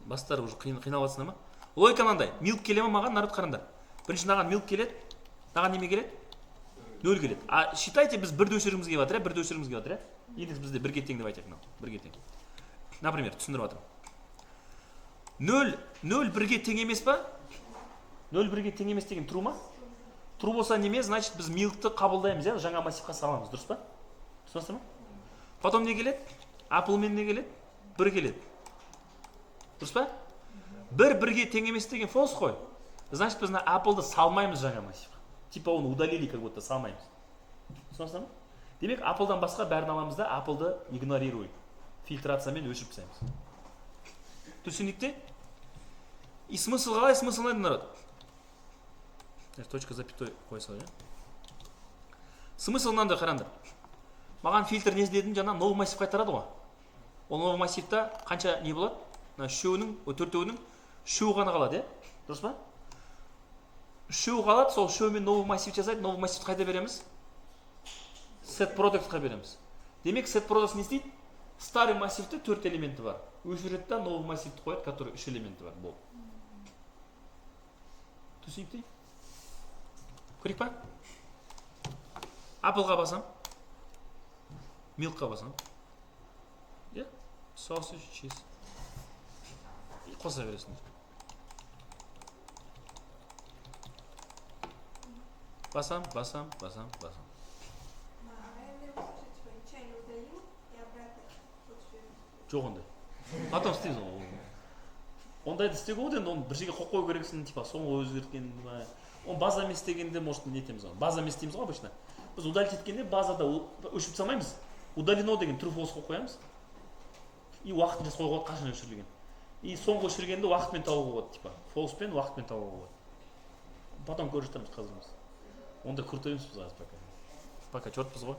Бастары уже қиналып жатсыңдар ма? Логика мынандай. Milk келе ме маған, народ қараңдар. Бірінші маған milk келеді, маған неме келеді? 0 келеді. А считайте, біз бірді өшіргіміз келіп жатыр, бірді өшіргіміз келіп жатыр. Индекс бізде 1-ге тең деп айтайық, бірге тең. Например, түсіндіріп жатырмын. 0 1-ге тең емес па? 0 1-ге тең емес деген true ма? True болса неме, значит, біз milk'ты қабылдаймыз, жаңа массивқа саламыз, дұрыс па? Түсінесіңдер ме? Потом не келеді? Appleмен не келеді? 1 келеді. Дұрыс па? 1 1-ге тең емес деген false қой. Значит, біз Apple'ды салмаймыз жаңа массивқа. Типа оны удалили, как будто салмаймыз. Түсінесіңдер ме? Демек, Apple'дан басқа бәрін аламыз да, Apple'ды игнорируй. Фильтрациямен өшіріп тастаймыз. Түсінікте? И смысл қалай? Смысл қандай народ? Точка запятой қоя салайын. Смысл мынандай қараңдар. Маған фильтр не іздедім, жаңа новый массив қайтарады ғой. Ол новый массивта қанша не болады? Үшеуінің, төртеуінің үшеуі ғана қалады, е? Дұрыс па? Үшеуі қалады, сол үшеуімен новый массив жасайды, новый массивті қайда береміз? Set productқа береміз. Демек, set product не істейді? Старый массивте 4 элементі бар. Өшіреді да новый массивті қояды, который 3 элементі бар. Бұл. Түсінікті? Көрейік па? Appleға басам. Milk'қа басам. Е? Sausage, cheese. Қоса бересіңдер. Басам. Жоқ ондай. Потом істейміз ғой. Ондайды істеуге болады, енді оны бір жерге қойып қою керексің, типа соңғы өзгерткен, оны база емес дегенде, может, не етеміз ғой. База емес дейміз ғой обычно. Біз удалить еткенде базада өшіріп салмаймыз. Удалено деген true false қойып қоямыз. И уақытын жаз қойып қояды, қашан өшірілген. И соңғы өшіргенде уақытпен табуға болады, типа. False пен уақытпен табуға болады. Потом көріп жатамыз қазір. Онда крутой емеспіз қазір пока. Пока чертпыз ғой.